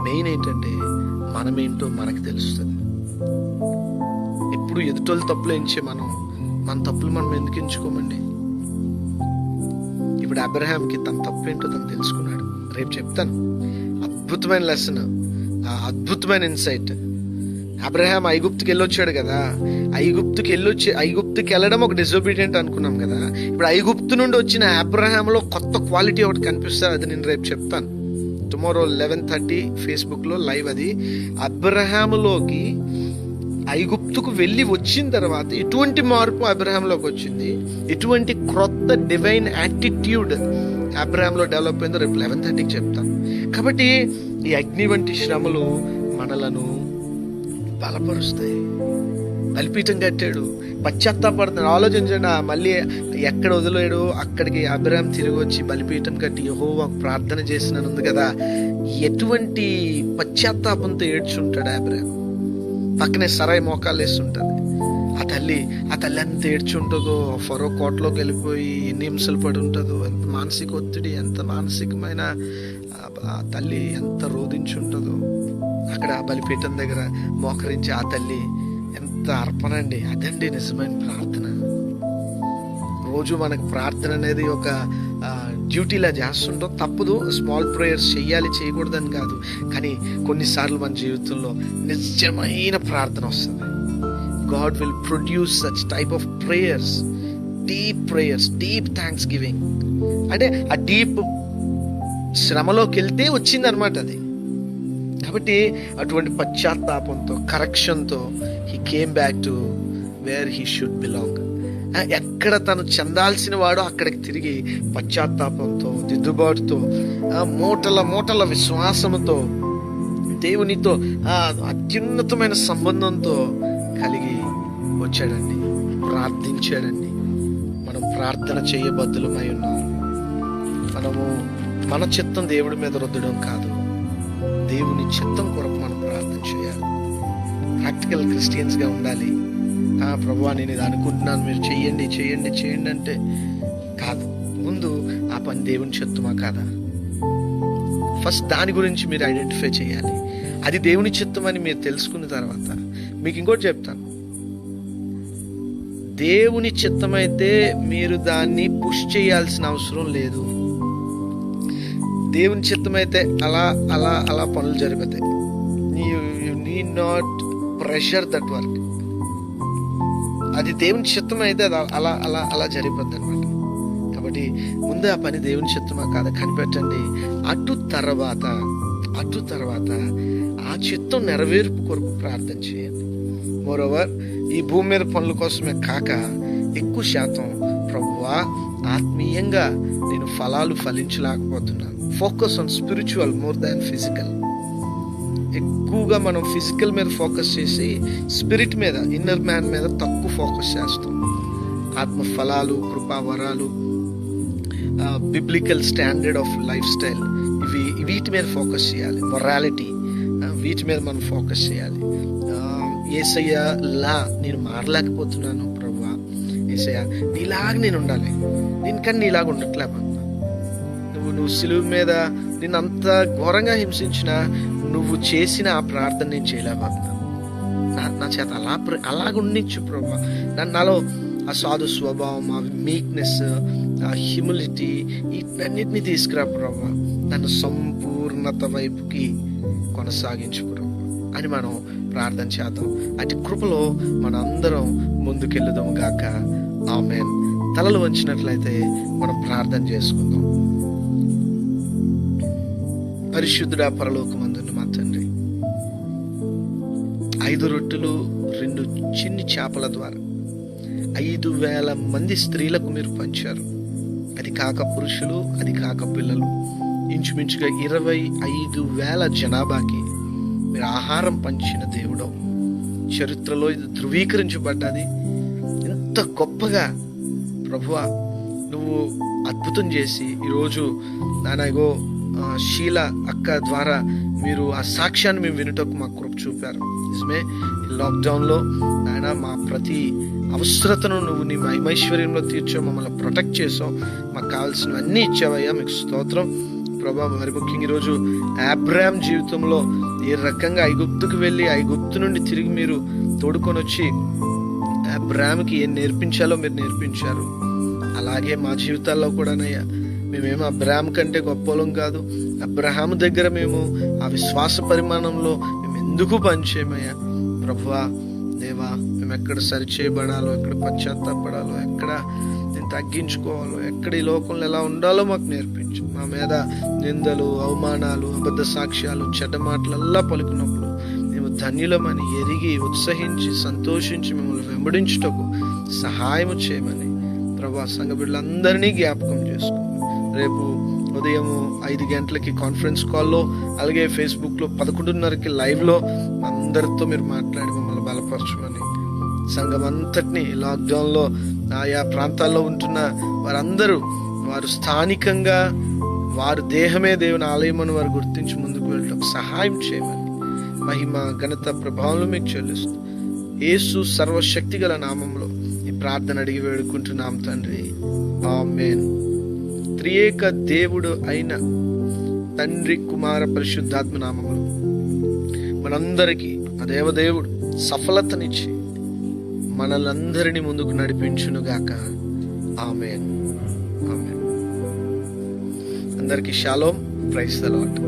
మెయిన్ ఏంటంటే మనమేంటో మనకు తెలుస్తుంది. ఎప్పుడు ఎదుటోళ్ళు తప్పులు ఎంచే మన తప్పులు మనం ఎందుకు ఎంచుకోమండి? ఇప్పుడు అబ్రహాంకి తన తప్పు ఏంటో తను తెలుసుకున్నాడు. రేపు చెప్తాను అద్భుతమైన లెసన్, అద్భుతమైన ఇన్సైట్. అబ్రహాం ఐగుప్తుకి వెళ్ళొచ్చాడు కదా, ఐగుప్తుకి వెళ్ళడం ఒక డిసోబీడియంట్ అనుకున్నాం కదా. ఇప్పుడు ఐగుప్తు నుండి వచ్చిన అబ్రహాంలో కొత్త క్వాలిటీ ఒకటి కనిపిస్తుంది. అది నేను రేపు చెప్తాను. టుమారో 11:30 ఫేస్బుక్లో లైవ్. అది అబ్రహాములోకి ఐగుప్తుకు వెళ్ళి వచ్చిన తర్వాత ఎటువంటి మార్పు అబ్రహాంలోకి వచ్చింది, ఎటువంటి క్రొత్త డివైన్ యాటిట్యూడ్ అబ్రహాంలో డెవలప్ అయిందో రేపు 11:30కి చెప్తాను. కాబట్టి ఈ అగ్ని వంటి శ్రమలు మనలను బలపరుస్తాయి. బలిపీఠం కట్టాడు, పశ్చాత్తాపడుతున్నాడు. ఆలోచించండి, మళ్ళీ ఎక్కడ వదిలేడు అక్కడికి అబ్రహాం తిరిగి వచ్చి బలిపీఠం కట్టి యెహోవాకు ప్రార్థన చేసినాను ఉంది కదా. ఎటువంటి పశ్చాత్తాపంతో ఏడ్చుంటాడు అబ్రహాం. పక్కనే సరాయి మోకాలు వేస్తుంటుంది. ఆ తల్లి ఎంత ఏడ్చుంటుందో, ఫరో కోటలోకి వెళ్ళిపోయి ఎన్ని హింసలు పడి ఉంటుందో, ఎంత మానసిక ఒత్తిడి, ఎంత మానసికమైన ఆ తల్లి ఎంత రోధించుంటుందో. అక్కడ బలిపీఠం దగ్గర మోకరించి ఆ తల్లి ఎంత అర్పణ అండి. అదండి నిజమైన ప్రార్థన. రోజు మనకు ప్రార్థన అనేది ఒక డ్యూటీలా చేస్తుంటాం. తప్పదు, స్మాల్ ప్రేయర్స్ చెయ్యాలి, చేయకూడదని కాదు. కానీ కొన్నిసార్లు మన జీవితంలో నిజమైన ప్రార్థన వస్తుంది. God will produce such type of prayers, deep thanks giving. అంటే ఆ డీప్ శ్రమలోకి వెళ్తే వచ్చింది అనమాట అది. కాబట్టి అటువంటి పశ్చాత్తాపంతో, కరెక్షన్తో he came back to where he should belong. ఎక్కడ తను చెందాల్సిన వాడో అక్కడికి తిరిగి పశ్చాత్తాపంతో, దిద్దుబాటుతో, మూటల విశ్వాసంతో, దేవునితో అత్యున్నతమైన సంబంధంతో కలిగి వచ్చాడండి, ప్రార్థించాడండి. మనం ప్రార్థన చేయబద్దులమై ఉన్నాం. మనము మన చిత్తం దేవుడి మీద రుద్దడం కాదు, దేవుని చిత్తం కొరకు మనం ప్రార్థన చేయాలి. ప్రాక్టికల్ క్రిస్టియన్స్గా ఉండాలి. ప్రభువా నేను ఇది అనుకుంటున్నాను, మీరు చేయండి అంటే కాదు. ముందు ఆ పని దేవుని చిత్తమా కాదా, ఫస్ట్ దాని గురించి మీరు ఐడెంటిఫై చేయాలి. అది దేవుని చిత్తం అని మీరు తెలుసుకున్న తర్వాత మీకు ఇంకోటి చెప్తాను. దేవుని చిత్తమైతే మీరు దాన్ని పుష్ చేయాల్సిన అవసరం లేదు. దేవుని చిత్తమైతే అలా పనులు జరిపోతాయి. You need not pressure that work. అది దేవుని చిత్తం అయితే అది అలా జరిపోద్ది అనమాట. కాబట్టి ముందు ఆ పని దేవుని చిత్తమా కాదా కనిపెట్టండి. అటు తర్వాత ఆ చిత్తం నెరవేర్పు కొరకు ప్రార్థన చేయండి. మోరోవర్ ఈ భూమి మీద పనుల కోసమే కాక ఎక్కువ శాతం ప్రభువా ఆత్మీయంగా నేను ఫలాలు ఫలించలేకపోతున్నాను. Focus on spiritual more than physical. ఎక్కువగా మనం ఫిజికల్ మీద ఫోకస్ చేసి స్పిరిట్ మీద, ఇన్నర్ మ్యాన్ మీద తక్కువ ఫోకస్ చేస్తాం. ఆత్మ ఫలాలు, కృపా వరాలు, biblical standard of life style, వీటి మీద ఫోకస్ చేయాలి. మొరాలిటీ, వీటి మీద మనం ఫోకస్ చేయాలి. యేసయ్యలా నేను మారలేకపోతున్నాను ప్రభువా, యేసయ్య నీలాగా నేను ఉండాలి, కానీ నీలాగా ఉండట్లేకపోతున్నా. నువ్వు సిలువ మీద నిన్ను అంత ఘోరంగా హింసించినా నువ్వు చేసిన ఆ ప్రార్థన నేను చేయలేకపోతున్నాను. నా చేత అలాగ ఉండించు ప్రభువా. నాలో ఆ సాధు స్వభావం, ఆ మీక్నెస్, ఆ హ్యూమిలిటీ, వీటన్నిటిని తీసుకురా ప్రభువా. నన్ను సంపూర్ణత వైపుకి కొనసాగించు ప్రభువా అని మనం ప్రార్థన చేద్దాం. అటు కృపలో మన అందరం ముందుకెళ్ళుదాం గాక. ఆమేన్. తలలు వంచినట్లయితే మనం ప్రార్థన చేసుకుందాం. పరిశుద్ధుడా, పరలోకమందున్న మా తండ్రి, 5 రొట్టెలు 2 చిన్ని చేపల ద్వారా 5,000 మంది స్త్రీలకు మీరు పంచారు. అది కాక పురుషులు, అది కాక పిల్లలు, ఇంచుమించుగా 25,000 జనాభాకి మీరు ఆహారం పంచిన దేవుడు. చరిత్రలో ఇది ధృవీకరించబడ్డది. ఎంత గొప్పగా ప్రభువా నువ్వు అద్భుతం చేసి ఈరోజు నాయనగో షీల అక్క ద్వారా మీరు ఆ సాక్ష్యాన్ని మేము వినుటకు మాకు కృప చూపారు. నిజమే, లాక్డౌన్లో నాయన మా ప్రతి అవసరతను నువ్వు నీ మహిమైశ్వర్యంలో తీర్చావు, మమ్మల్ని ప్రొటెక్ట్ చేసావు, మాకు కావాల్సినవన్నీ ఇచ్చావయ్యా. మీకు స్తోత్రం ప్రభా, మరి ముఖ్యంగా ఈరోజు అబ్రహాం జీవితంలో ఏ రకంగా ఐగుప్తుకు వెళ్ళి ఐగుప్తు నుండి తిరిగి మీరు తోడుకొని వచ్చి అబ్రహాంకి ఏం నేర్పించాలో మీరు నేర్పించారు. అలాగే మా జీవితాల్లో కూడానయ్యా, మేమేమో అబ్రహాం కంటే గొప్పలం కాదు. అబ్రహాం దగ్గర మేము ఆ విశ్వాస పరిమాణంలో మేము ఎందుకు పనిచేయమయ్యా ప్రభువా, దేవా, మేము ఎక్కడ సరిచేయబడాలో, ఎక్కడ పశ్చాత్తాపడాలో, ఎక్కడ నేను తగ్గించుకోవాలో, ఎక్కడ ఈ లోకంలో ఎలా ఉండాలో మాకు నేర్పించు. మా మీద నిందలు, అవమానాలు, అబద్ధ సాక్ష్యాలు, చెడ్డ మాటలల్లా పలుకున్నప్పుడు మేము ధన్యులమని ఎరిగి ఉత్సహించి సంతోషించి మిమ్మల్ని వెంబడించుటకు సహాయం చేయమని ప్రభా సంఘ బిడ్డలందరినీ జ్ఞాపకం చేసుకో. రేపు ఉదయం 5 గంటలకి కాన్ఫరెన్స్ కాల్లో, అలాగే ఫేస్బుక్లో 11:30కి లైవ్లో అందరితో మీరు మాట్లాడి మమ్మల్ని బలపరచమని, సంఘం అంతటినీ లాక్డౌన్లో ఆయా ప్రాంతాల్లో ఉంటున్న వారందరూ వారు స్థానికంగా వారు దేహమే దేవుని ఆలయమని వారు గుర్తించి ముందుకు వెళ్ళటం సహాయం చేయమని మహిమ ఘనత ప్రభావం మీకు చెల్లిస్తూ యేసు సర్వశక్తి గల నామంలో ఈ ప్రార్థన అడిగి వేడుకుంటున్నాం తండ్రి, ఆమేన్. త్రియేక దేవుడు అయిన తండ్రి, కుమార, పరిశుద్ధాత్మ నామములు మనందరికీ ఆ దేవదేవుడు సఫలతనిచ్చి మనలందరినీ ముందుకు నడిపించునుగాక. ఆమేన్, ఆమేన్. అందరికీ షాలోమ్, ప్రైజ్ ది లార్డ్.